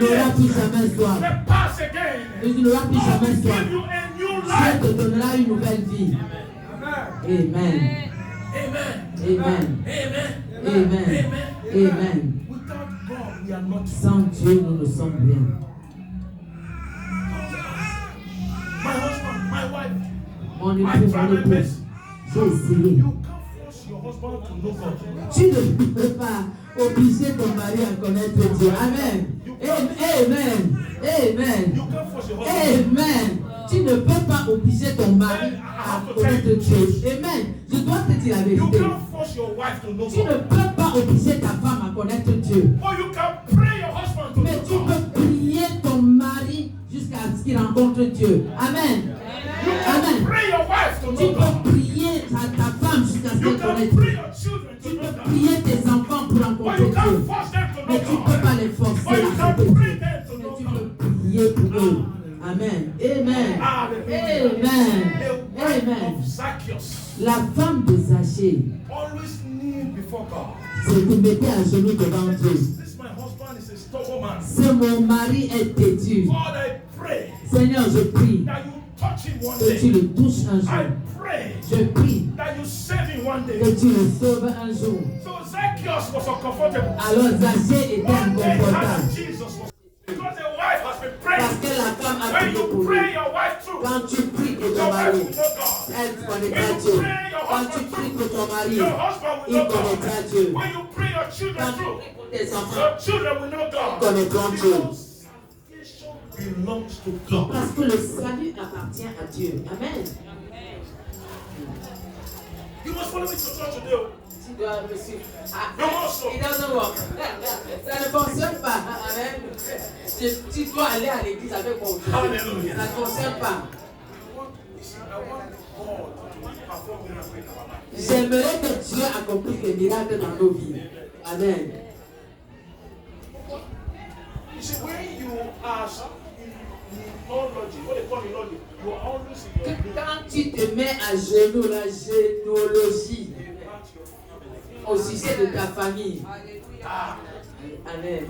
N'aura plus experience jamais soif. the past again. Et tu n'auras plus God jamais will soif. give you a new Dieu life. te donnera une nouvelle vie. Amen. Amen. Amen. Amen. Amen. Amen. Without God, we are not. Sans Dieu, nous ne sommes rien. My husband, my wife. Mon I époux, try mon my épouse, best. j'ai essayé. You can't force your husband to know God. Tu ne peux pas obliger ton mari à connaître Dieu. Amen. Amen. Amen. You can't force your husband. Amen. Tu ne peux pas obliger ton mari à connaître Dieu. Amen. Je dois te dire la You vérité. can't force your wife to know Tu ne God. peux pas obliger ta femme à connaître Dieu. Or you can pray your husband to Mais tu know God. peux prier ton mari jusqu'à ce qu'il rencontre Dieu. Amen. You can Amen. pray your wife to Tu know God. peux prier ta femme jusqu'à ce You qu'elle can connaisse pray Dieu. your children Tu to know peux God. prier tes enfants pour Or rencontrer you can't Dieu. force them to Mais tu know ne peux pas God. les Or forcer you à can accepter pray Dieu. them to Mais know tu God. peux prier pour eux. Amen. Amen. Hallelujah. Amen. The wife Amen. of Zacchaeus La femme de Zachée always kneel before God. se mettait à genoux devant Dieu. This my husband is a stubborn man. C'est mon mari est têtu. God, I pray Seigneur, je prie that you touch him one que tu day. le touches un I jour. pray Je prie that you save him one day. que tu le sauves un jour. So Zacchaeus was uncomfortable. Alors Zachée était One day inconfortable. as Jesus was because the wife has been Parce praying. que la femme a When prié pour you lui. pray your wife through, Quand tu pries pour your ton wife mari, will know God. elle connaîtra When you Dieu. pray your Quand tu husband pries through, pour ton mari, your husband will il know connaîtra God. Dieu. When you pray your children Quand tu through, pries pour tes enfants, your children will know God. connaîtront Dieu. Because salvation belongs to God. Parce que le salut appartient à Dieu. Amen. You must follow me to church today. Tu dois me suivre. No more so. It doesn't work. Ça ne fonctionne pas. Amen. Tu dois aller à l'église avec mon Dieu. Hallelujah. Ça ne fonctionne pas. I want God to perform miracles in our life. J'aimerais que Dieu accomplisse des miracles dans nos vies. Amen. You see, when you are in theology, what they call theology, you are always in your dream. Quand tu te mets à genoux, la généalogie au sujet de ta famille. Amen.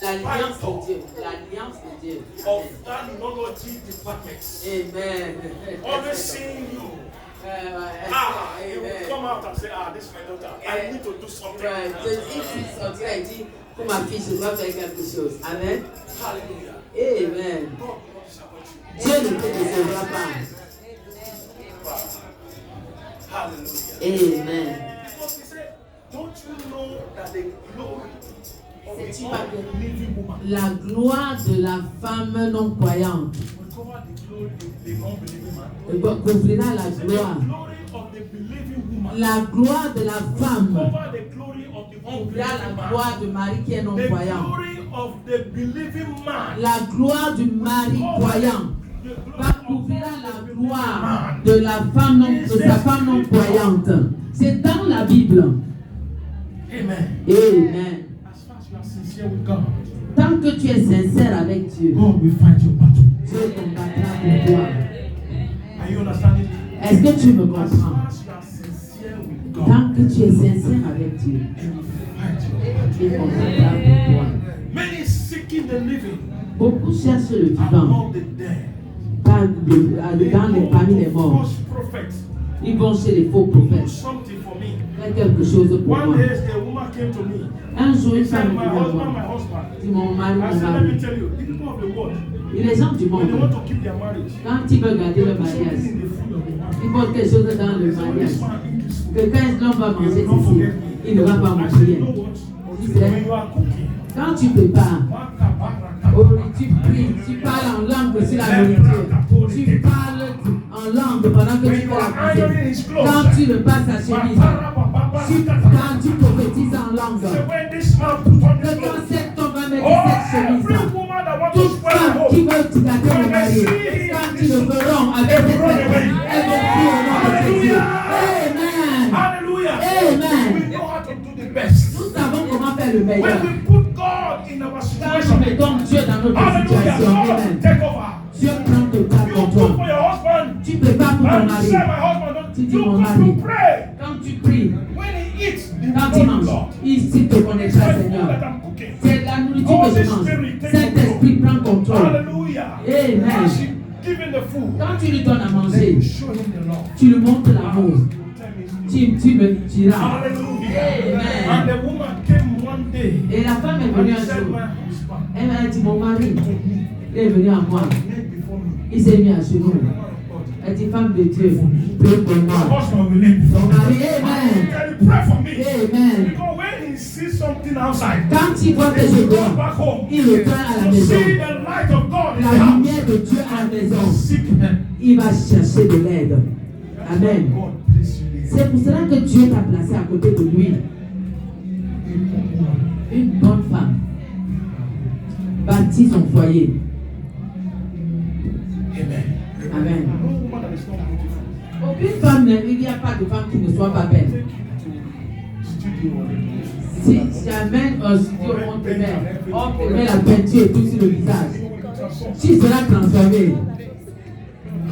L'alliance de Dieu. L'alliance de Dieu. Of that theology department. Amen. Always seeing you. He will come out and say, this is my daughter. I need to do something. Right. Il sortira et dit, pour ma fille, je dois faire quelque chose. Amen. Hallelujah. Amen. God will not disappoint you. Dieu ne te décevra pas. Hallelujah. Amen. Because he said, don't you know that the glory of C'est-tu the pas unbelieving woman la gloire de la femme non croyante will cover the glory of the unbelieving man? couvrira la The gloire. glory of the believing woman La gloire de la femme cover the glory of the couvrira unbelieving la man. gloire de Marie qui est non The croyant. glory of the believing man. La gloire du mari croyant va couvrir la gloire de sa femme non croyante. C'est dans la Bible. Amen. Amen. As far as you are sincere with God, tant que tu es sincère avec Dieu, God will fight your battle. Dieu combattra pour toi. Are you understanding? Est-ce que tu me As comprends? far as you are sincere with God, Tant que tu es sincère avec Dieu, He will fight your battle. Dieu combattra pour toi. Many seeking the living Beaucoup cherchent le vivant, among the dead. parmi les morts. False prophets. Ils vont chez les faux Do prophètes. something for me. Fais quelque chose pour One moi. day a woman came to me. Un jour, He une said, femme my est venue à husband, moi. my husband. Dit mon mari, I mon said, let mari. me tell you, the people of the world, Et les gens du when they want monde, to keep their marriage, quand ils veulent garder they le put something mariage, in the food of the man. ils font quelque chose dans le They say, when mariage. this man eat this food, Que quand l'homme va he manger will not ceci, forget me. il ne va pas I said, m'oublier. you know what? Tu When sais, you are cooking, quand tu prépares, tu pries, tu parles en langue sur la nourriture. Tu parles en langue pendant que tu fais la cuisine. Quand tu repasses ta chemise, quand tu prophétises en langue, que quand cet homme va mettre cette chemise, toute femme qui veut garder le mari, quand tu le verrons avec cette femme, elle va prier au nom de Jésus. Amen. Hallelujah. Amen. We know how to do the best. Nous savons comment faire le meilleur. When we put God in our Quand nous situation, mettons Dieu dans notre hallelujah, situation, God will Amen. take over. Dieu prend total You cook contrôle. for your husband, Tu prépares pour ton and you mari. say, my husband, Tu dis, you mon come mari. to pray. Quand tu pries, When he eats, he quand will il know mange, God. il te connaîtra, It's the food Seigneur. that I'm cooking. C'est la nourriture que je mange. Saint-Esprit prend contrôle. Hallelujah. Amen. As you give him the food, Quand tu lui donnes à then manger, you show him the love. tu lui montres l'amour. Tell me. Tu me diras. Hallelujah. Amen. And the woman came one day Et la femme est and venue she un said, jour. my husband Elle m'a dit, mon mari, told me, il est venu à moi. knelt before me. Il s'est mis à genoux. Man of God. Elle dit, femme de Dieu, prie pour My moi. husband will kneel before Mon me. mari, Amen. Can you pray for me? Amen. Because when he sees something outside, Quand il voit que he je will go dors, back home il retourne à la to maison. see the light of God in the La house. lumière de Dieu à la maison. Seek him. Il va chercher de l'aide. Amen. God bless you. C'est pour cela que Dieu t'a placé à côté de lui. Une bonne femme bâtit son foyer. Amen. Amen. No woman that is not beautiful. Aucune femme, il n'y a pas de femme qui ne soit pas belle. Take you to studio or a Si j'amène un studio, on te met la peinture et tout sur le visage. Tu seras transformé.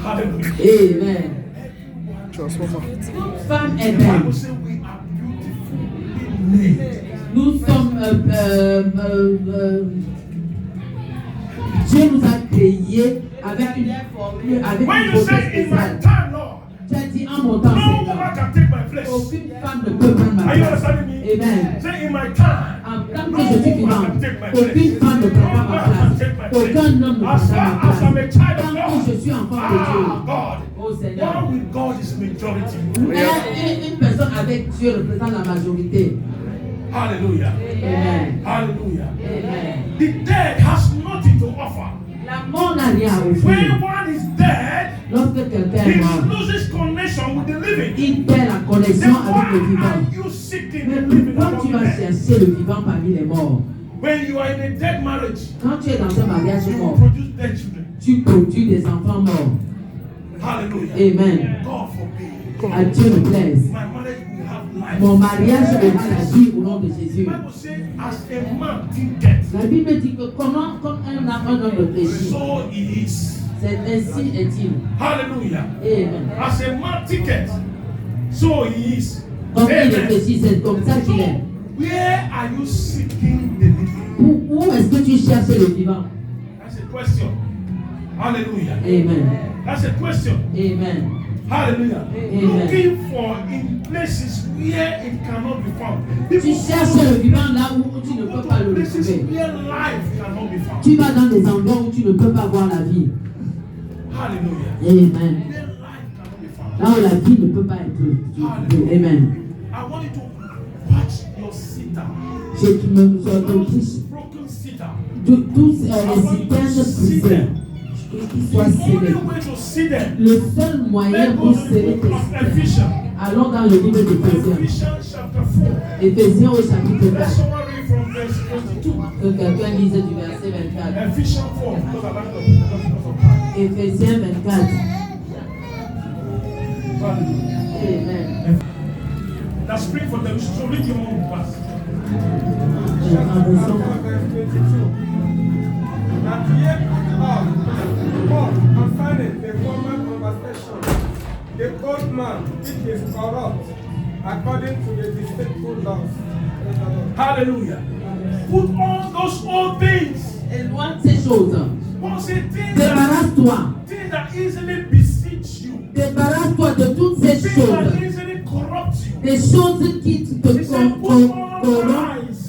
Hallelujah. Amen. Toute femme est The belle. Bible says we are beautifully made. Nous sommes. Dieu nous a créés avec une formule, avec When une you beauté say in my spéciale. time, Lord, Tu as dit en mon temps, no woman Seigneur. can take my place. Aucune femme ne peut prendre ma Are you place. understanding me? Amen. Say in my time. Tant que je suis vivante, aucune femme ne prendra ma place. Aucun homme ne As prendra ma far as I'm a place. child of Tant que je God, suis enfant de Dieu. God, Oh Seigneur. one with God is majority. Une personne avec Dieu représente la majorité. Hallelujah. Amen. Hallelujah. Amen. The dead has nothing to offer. La mort n'a rien à When offrir. one is dead, Lorsque quelqu'un est he mort, loses connection with the living. il perd la Then connexion avec le why vivant. are you seeking Mais the living pourquoi among tu vas the dead? chercher le vivant parmi les morts? When you are in a dead marriage, Quand tu es dans un mariage you mort, produce dead children. tu produis des enfants morts. Hallelujah. Amen. God forbid. À Dieu ne plaise. My marriage will have life. Mon mariage aura la vie au nom de The Jésus. Bible says, as a man thinketh, La Bible dit que comment, comme un homme réfléchit, so he is. c'est ainsi est-il. Hallelujah. Amen. As a man thinketh, so he is. Comme il Amen. réfléchit, c'est comme ça So, qu'il est. where are you seeking the living? Où est-ce que tu cherches le vivant? That's a question. Hallelujah. Amen. That's a question. Amen. Hallelujah. Amen. Looking for in places where it cannot be found. Tu People cherches le vivant là où tu ne go peux pas to le places retrouver. where life cannot be found. Tu vas dans des endroits où tu ne peux pas voir la vie. Hallelujah. Amen. Where life cannot be found. Là où la vie ne peut pas être. Amen. I want you to watch your sit-down. Je me touche Broken sit-down. tous les citernes brisées. Qu'ils soient The only scellés. way to see them, Le seul moyen let's go pour to the sceller book tes of citernes. Ephesians. Allons dans le livre d'Éphésiens. Ephesians chapter 4. Éphésiens au chapitre Let's 4. someone read from verse 22. Que quelqu'un lise du verset 24. Ephesians 4, because I like because of time. Éphésiens 24. Amen. Now spring for them. So read your own verse. That yet Paul, concerning the former conversation, the old man which is corrupt, according to the deceitful laws. Hallelujah. Put on those old things. Éloigne ces choses. Paul said things Débarrasse-toi. that easily beseech you. Débarrasse-toi de toutes ces Things choses. that easily corrupt you. Des choses qui te corrompent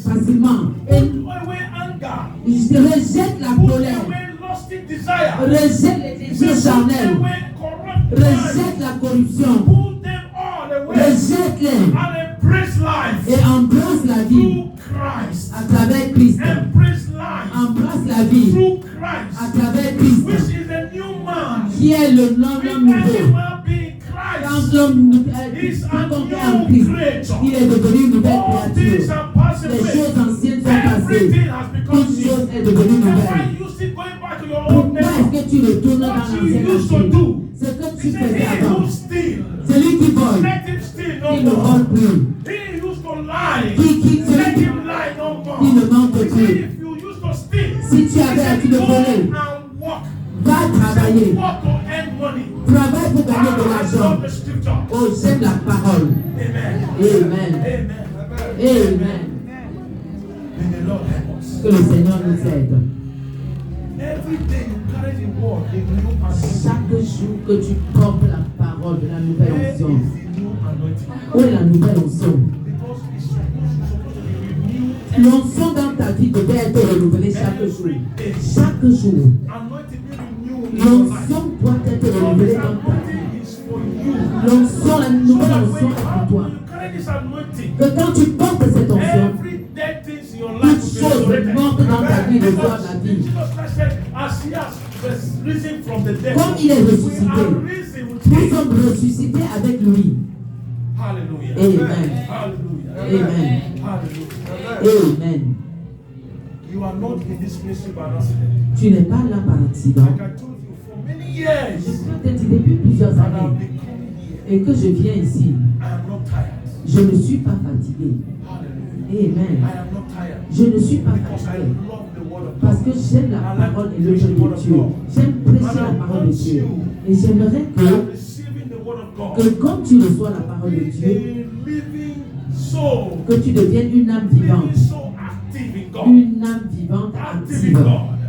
facilement. Et Put away anger. je rejette la Put colère. away lusty desire. Rejette les désirs Put charnels. away corrupt Rejette la corruption. Put them all away. Rejette-les. And embrace life. Et embrasse la vie Through Christ. à travers Christ. Embrace life. Embrasse la vie Through Christ. à travers Christ. Which is the new man. Qui est le nom If nouveau. anyone be in Quand Christ, l'homme is quand a on est en Christ, new creature. il est devenu une nouvelle All things créature. are passing Les away. choses anciennes sont passées. Everything has become Toute new. chose est devenue Then why nouvelle. you still going back to your old Pourquoi nature? est-ce que tu retournes dans What you l'ancienne used to nature? do. Ce que He tu said, faisais he avant. who steal, Celui qui vole, let him steal il no ne more. vole plus. He used to lie, Qui let celui him lie no more. qui ne mente He said, plus. if you used to steal, Si tu he avais said, l'habitude de go voler, and work. va travailler. Work to earn money. Travaille pour gagner de I l'argent. love the scripture. Oh, j'aime la parole. Amen. Amen. Amen. Amen. May the Lord help us. Que le Seigneur nous aide. Every day you carry the word, the new anointing. Chaque jour que tu portes la parole de la nouvelle Where is the onction. new anointing? Où est la nouvelle onction? Because it's supposed to be renewed L'onction dans ta vie devait être renouvelée chaque jour. Chaque jour. anointing be renewed in your life. L'onction doit être So renouvelée this dans ta vie. anointing is for you. L'onction, la So nouvelle that when onction you est pour toi. carry this anointing, Que quand tu portes cette onction, every dead things in your life toute will be chose resurrected. morte dans ta vie reçoit la vie. Jesus Christ said, as he has risen from the dead, Comme il est we ressuscité, are risen with nous him. sommes ressuscités avec lui. Hallelujah. Amen. Hallelujah. Amen. Hallelujah. Amen. You are not in this ministry by accident. Tu n'es pas là par accident. Like I told you, for many years, Je te dis depuis plusieurs and I've années been coming here. et que je viens ici, I am not tired. je ne suis pas fatigué. Hallelujah. Amen. I am not tired. Je ne suis pas Because I fatigué. love the word of Parce God. que j'aime la parole et l'œuvre de Dieu. J'aime prêcher la parole de Dieu. Et j'aimerais You are receiving the word of que God. quand tu reçois la parole de Dieu, A living soul. que tu deviennes une âme vivante. Living soul active in God. Une âme vivante active.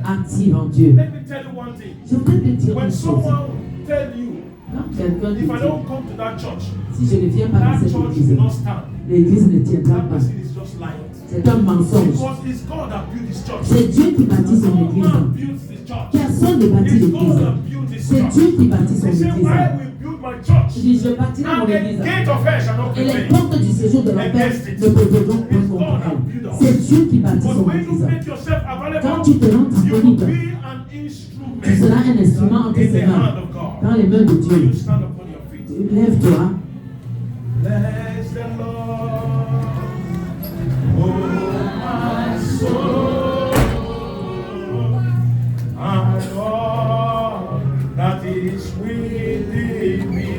Active en Dieu. Let me tell you one thing. Je voudrais te dire When une chose. someone tell you, Quand quelqu'un te if I dit, don't come to that church, si je ne viens pas dans that cette church église, will not stand. l'église ne tiendra That pas. person is just lying. C'est un mensonge. Because it's God that built this church. C'est Dieu qui bâtit son No église. man built this church. Personne ne bâtit It's l'église. God that built this C'est church. Dieu qui bâtit son He said, église. why we build my church? Je dis, je bâtirai And mon the église. gate of hell shall not Et les prevail. portes du séjour de l'enfer ne peuvent point contre elle. C'est Dieu qui bâtit But son when you église. make yourself Quand available, tu te rends you will disponible, be an instrument tu seras un instrument entre in the ses mains, hand of God. dans les mains de When Dieu. you stand upon your feet. Lève-toi. Bless the Lord, oh my soul, and all that is within me.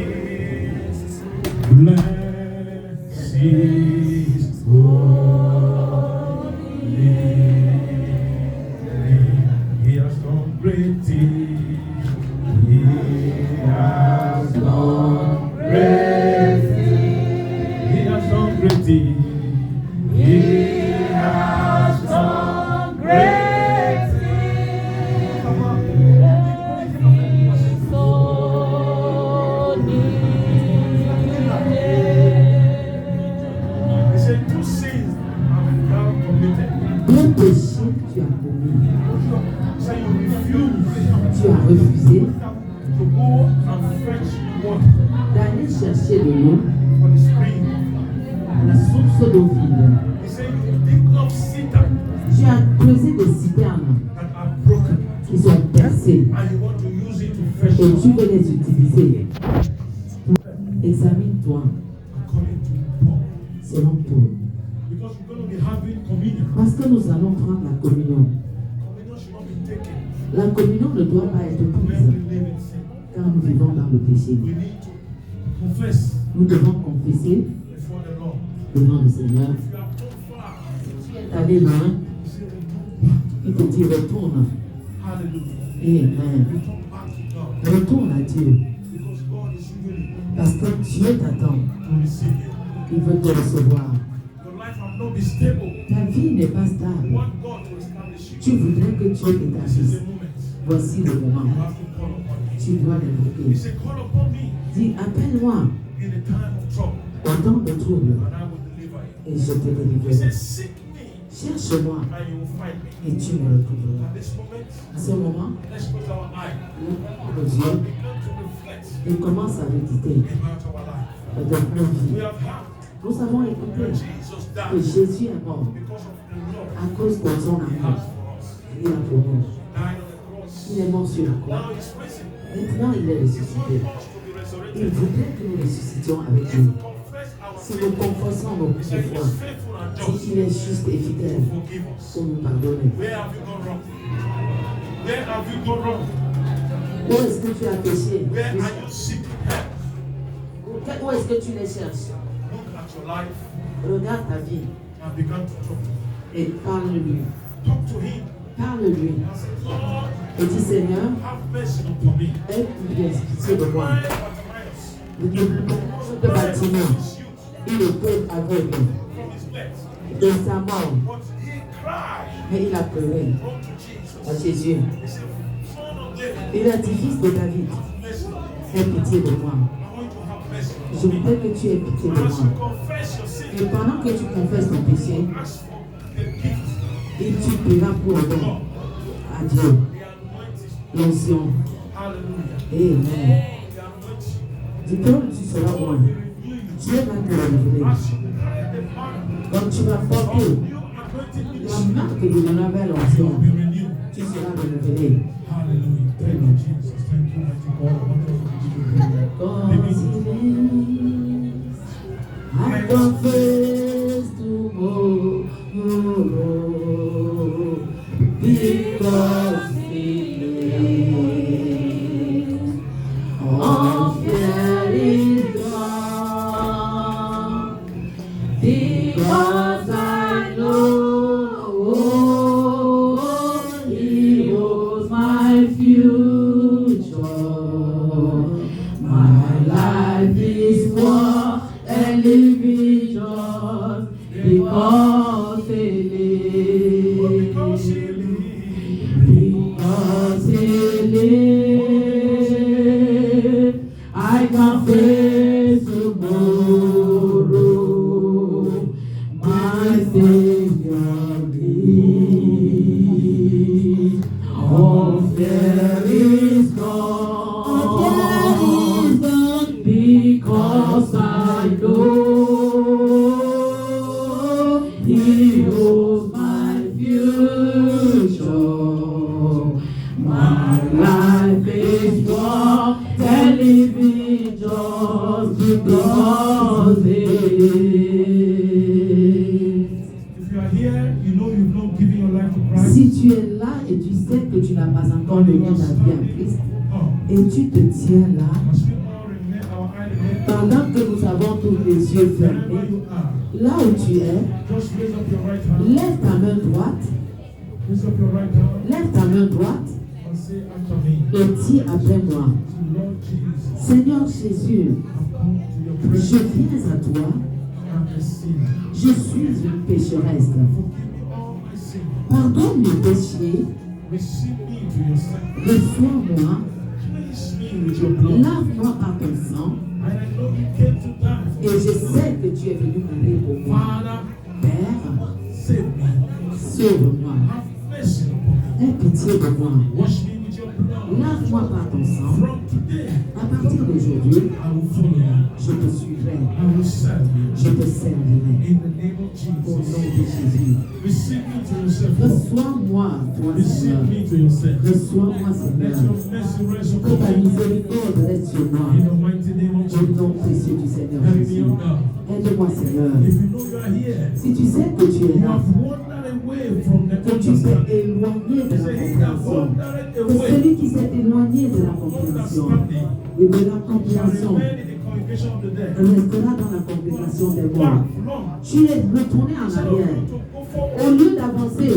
Bless His holy name. He has done great things. He has done great things. He has done great things. He has done great things. Come on. He said, two sins have now committed. Deux péchés tu as commis. He said, you refuse Tu as refusé to go and fetch water d'aller chercher de l'eau for the spring. à la source d'eau vive. He said, you dig up cedar Tu as creusé des citernes that are broken, qui sont percées and you want to use it to fetch et tu water. veux les utiliser. Examine-toi According to Paul. selon Paul. Because we're going to be having communion. Parce que nous allons prendre la communion. péchés. We need to confess Nous devons confesser before the Lord. devant le Seigneur. If you have gone far, Tu es allé loin, you say, return back to il te dit retourne. Hallelujah. Amen. Return back to God. Retourne à Dieu. Because God is really Parce que Dieu t'attend. to receive you. Il veut te recevoir. Your life will not be stable. Ta vie n'est pas You stable. want God to establish you. Tu voudrais que Dieu This is t'établisse. the moment. Voici le moment. You have to call upon Him. Tu dois He l'invoquer. said, call upon me Dis, appelle-moi in the time of trouble, au temps de trouble and I will deliver you. et je te He délivrerai. said, seek me, Cherche-moi and you will find me. et tu me retrouveras. At this moment, À ce moment, let's close our eyes. nos yeux Begin to reflect et commence à méditer about our life. de nos We vies. have heard Nous avons that écouté Jesus que died Jésus est mort because of the love à cause de son He amour. has for us. Il a pour nous. Died on the cross. Il est mort sur la croix. Now He's risen. Maintenant, il est He ressuscité. wants us to be Il resurrected. voudrait que nous ressuscitions avec If lui. we confess our Si nous sins, confessons nos He said He foi, is faithful and si just il est juste et to fidèle forgive us. pour nous pardonner. Where have you gone wrong? Where have you gone wrong? Où est-ce que tu as péché? Where are you seeking help? Où est-ce que tu les cherches? Look at your life Regarde ta vie and begin to talk to Him. et parle-lui. Talk to Him Parle-lui. and say, Lord, Et dis, Seigneur, have mercy upon me. aie pitié de moi. Why Bartimaeus, Le développement de bâtiment, his youth, il était aveugle from his death, de sa mort, but he cried mais il a pleuré unto à Jesus. Jésus. He said, Son of David, Il a dit, fils de David, have mercy on me. aie pitié de moi. I want you to have mercy Je on me. voudrais que tu aies pitié de As you moi. confess your sin, Et pendant que tu confesses ton péché, ask for the gift, et tu paieras pour le don God, à Dieu. the anointing. L'onction. Hallelujah. Amen. The anointing. Du temps où tu seras God loin, will renew you. Dieu va te révéler. As you carry the mark Donc tu vas porter of new anointed la ministry, marque de la nouvelle you will onction. be renewed. Tu seras révélé. Hallelujah. Thank you, Jesus. Thank you, mighty God. I want us to give you praise. God I confess tomorrow because He lives. All fear is gone because I know He holds my future. My life is worth a living just because He lives. Because He lives. Because He lives, I can face tomorrow. My Savior lives. All fear is gone. Because I know He holds my future. My life is worth a living just because He lives. If you are here, you know you've not given your life to Christ. Si tu es là et tu sais que tu n'as pas encore donné ta vie à Christ Oh, et tu te tiens là as we all remain our eye remain, pendant que nous avons tous les yeux wherever fermés, you are, là où tu es, just raise up your right hand. lève ta main droite, Raise up your right hand lève ta main droite and say after me, et dis après moi, Lord Jesus, Seigneur Jésus, I've come to your je presence. viens à toi, I'm a sinner. je suis une pécheresse. Forgive me all my sins. Pardonne mes péchés, Receive me into yourself. reçois-moi, Cleanse me with your blood. lave-moi par ton sang, And I know you came to die et for je me. sais que tu es venu mourir pour moi. Father, Père, save me. sauve-moi, Have mercy upon me. aie pitié de moi, Wash me with your blood. lave-moi par ton sang. From today, À partir d'aujourd'hui, I will follow you. je te suivrai, I will serve je you. te servirai. In the name of Au nom Jesus. de Jésus. Receive me to yourself, Lord. Reçois-moi, toi Receive Seigneur. me to yourself. Reçois-moi, Let Seigneur. your mercy rest Que ta upon me. miséricorde reste sur moi. In the mighty name of Au nom Jesus. précieux du Seigneur Help me, Jésus. O God. Aide-moi, Seigneur. If you know you are here, Si tu sais que tu es you là, have wandered away from the que tu understanding. t'es éloigné de la compréhension. C'est celui qui s'est éloigné de la compréhension et de la compréhension restera dans la congrégation des morts. Tu es retourné en arrière. Au lieu d'avancer,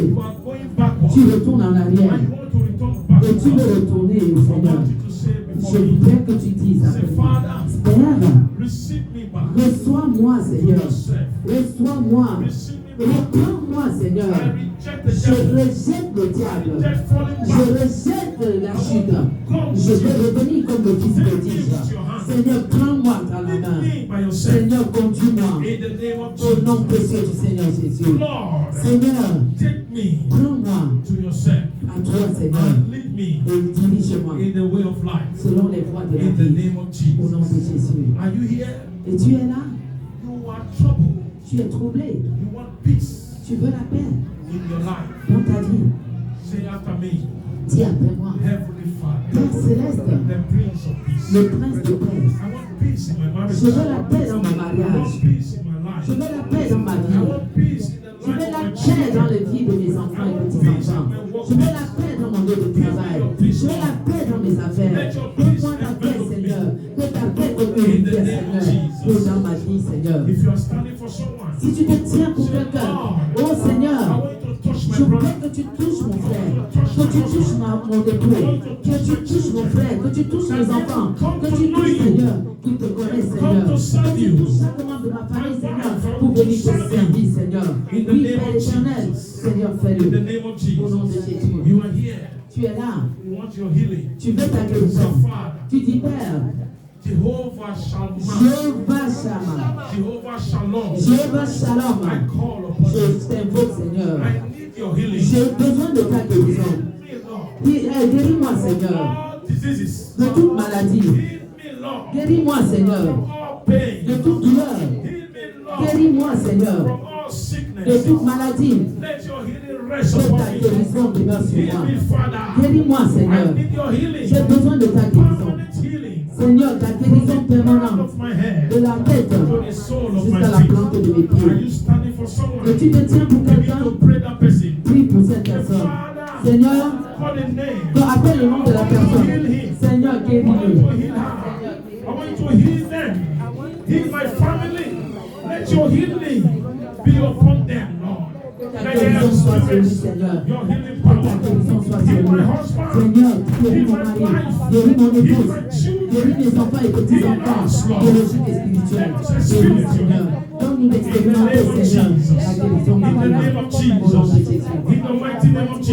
tu retournes en arrière. Et tu veux retourner, Seigneur. Je voudrais que tu dises Père, reçois-moi, Seigneur. Reçois-moi. Reprends-moi, Seigneur. Je rejette le diable. Je rejette la chute. Je veux revenir comme le fils prodige. Seigneur, prends-moi dans la main. Seigneur, conduis-moi. Au nom précieux du Seigneur Jésus. Seigneur, prends-moi à toi, Seigneur. Et dirige-moi selon les voies de la vie. Au nom de Jésus. Et tu es là. Tu es troublé. Tu veux la paix dans ta vie. Dis après moi. Père céleste, le prince de paix. Je veux la paix dans mon mariage. Je veux la paix dans ma vie. Je veux la paix dans la vie de mes enfants et petits-enfants. Je veux la paix dans mon lieu de travail. Je veux la paix dans mes affaires. Donne-moi ta paix, Seigneur. Que ta paix communique, Seigneur. Que dans ma vie, Seigneur. Si tu te tiens pour quelqu'un, oh Seigneur, je voudrais que tu touches mon frère, que tu touches mon époux, que tu touches mon frère, que tu touches mes enfants, que tu touches, Seigneur, qui te connaissent, Seigneur. Que tu touches chaque membre de ma famille, Seigneur, pour venir te servir, Seigneur. Oui, Père éternel, Seigneur, fais-le. Au nom de Jésus. Tu es là. Tu veux ta guérison. Tu dis, Père, Jehovah Shalom. Jehovah Shalom. Je t'invoque, Seigneur. J'ai besoin de ta guérison. Guéris-moi, Seigneur, de toute maladie. Guéris-moi, Seigneur, de toute douleur. Guéris-moi, Seigneur, de toute maladie. Que ta guérison demeure sur moi. Guéris-moi, Seigneur. J'ai besoin de ta guérison. Seigneur, ta guérison permanente de la tête jusqu'à la plante de mes pieds. Et tu te tiens pour quelqu'un, prie pour cette personne. Seigneur, appelle le nom de la personne. Seigneur, guéris-le. Heal my family. Let your healing be upon them, Lord. Ta guérison soit sur lui, Seigneur. Ta guérison soit sur lui. Seigneur, guéris mon mari, guéris mon épouse, guéris mes enfants et petits-enfants, biologiques et spirituels. Guéris, Seigneur. Donne-nous d'expérimenter, Seigneur, la guérison du malade. Au nom de Jésus.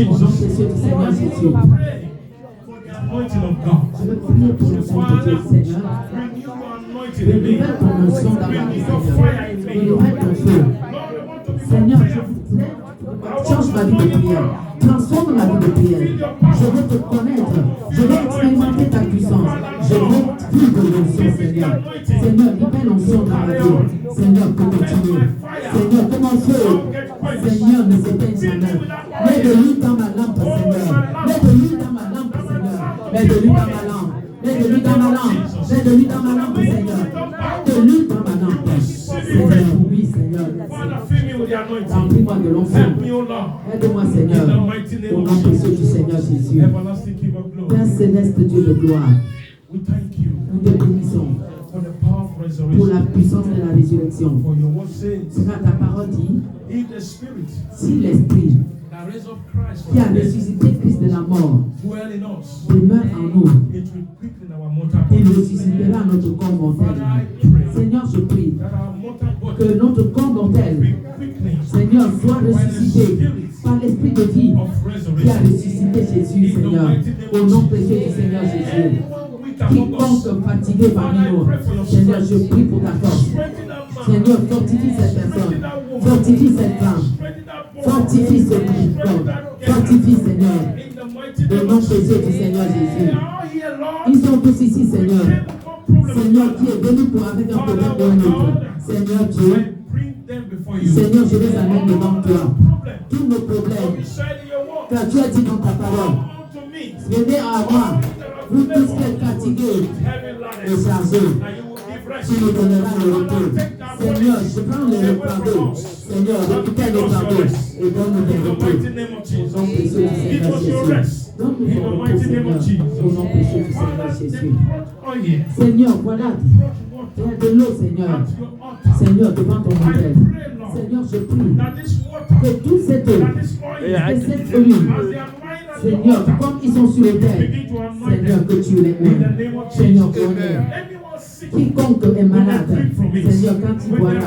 Au nom précieux du Seigneur Jésus. Je veux prier pour le sang de Dieu, Seigneur. Renouvelle ton onction dans ma vie, Seigneur. Renouvelle ton feu. Seigneur, je vous plaît, change ma vie de prière. Transforme ma vie de prière. Je veux te connaître. Je veux expérimenter ta puissance. Je veux vivre l'onction, Seigneur. Seigneur, libère l'onction dans ma vie. Seigneur, pour continuer. Seigneur, que mon feu, Seigneur, ne s'éteigne jamais. Mets de l'huile dans ma lampe, Seigneur. Mets de l'huile dans ma lampe, Seigneur. Mets de l'huile dans ma lampe. Mets de l'huile dans ma lampe. Mets de l'huile dans ma lampe, Seigneur. De l'huile dans ma lampe. Seigneur, oui, Seigneur. Remplis-moi de l'onction. Aide-moi, Seigneur. Au nom précieux du Seigneur Jésus. Père céleste, Dieu de gloire, nous te bénissons pour la puissance de la résurrection. Car ta parole dit, si l'Esprit qui a ressuscité Christ de la mort demeure en nous, il ressuscitera notre corps mortel. Seigneur, je prie que notre corps mortel, Seigneur, soit ressuscité par l'Esprit de vie qui a ressuscité Jésus, Seigneur, au nom précieux du Seigneur Jésus. Quiconque fatigué parmi nous, Seigneur, je prie pour ta force. Seigneur, fortifie cette personne, fortifie cette femme, fortifie ce corps, fortifie, Seigneur, au nom précieux du Seigneur Jésus. Ils sont tous ici, Seigneur. Seigneur, qui est venu pour avec un problème ou un autre. Seigneur Dieu, Seigneur, je les amène devant toi. Tous nos problèmes, car tu as dit dans ta parole, venez à moi, vous tous qui êtes fatigués et chargés, rest. Tu nous donneras le repos. Take our Seigneur, bodies je prends le away fardeau. from us. Seigneur, récupère le fardeau et donne-nous In le the repos. mighty name of Au nom Jesus. précieux du Give Seigneur us your Jésus. rest. Donne-nous In ton the repos, mighty name of Seigneur. Au nom Jesus. précieux du Seigneur Father, they Jésus. brought oil. Seigneur, voilà, Brought water il y a de l'eau, Seigneur. at your altar. Seigneur, devant ton I autel. pray, Lord, Seigneur, je prie that this water, que toute cette eau, that this oil, que cette as huile, they are lying at your Seigneur, altar, comme ils sont sur le terre, begin to anoint Seigneur, them. que tu les In the aimes. name of Seigneur, Jesus. qu'on aime. Anyone sick, Quiconque est malade, Seigneur, quand il boira de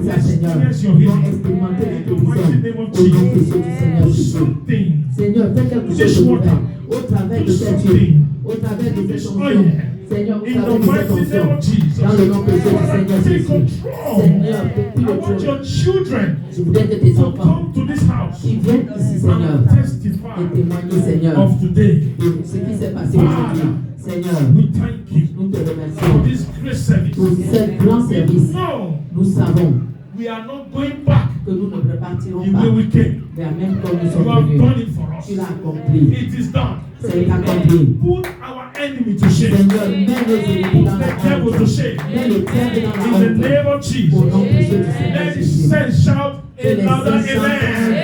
ça, Seigneur, ils vont expérimenter la guérison au nom précieux du Seigneur Jésus. something, Seigneur, fais quelque chose de nouvel au travers de cette huile, au travers de cette onction. Seigneur, au in travers the de cette mighty name onction, of Jesus. dans le nom précieux du Father, Seigneur take Jésus. control. Seigneur, fais I plus le want tour. your children Je voudrais que tes to enfants come to this house qui viennent ici, Seigneur, and testify et témoigner, Seigneur, of today. de ce qui s'est passé aujourd'hui. Seigneur, We thank you nous te for remercions this great service. pour ce grand service. No, Nous savons we are not going back que nous ne repartirons the pas way we came. vers même comme nous You sommes have venus. done it for Tu us. l'as accompli. It is done. C'est accompli. Put our enemy to shame. Seigneur, mets nos ennemis Put dans la the devil to honte. shame. Mets le diable dans In the la honte. name of Au Jesus. nom précieux du Seigneur Let the Jésus. saints shout Que les another saints chantent un amen.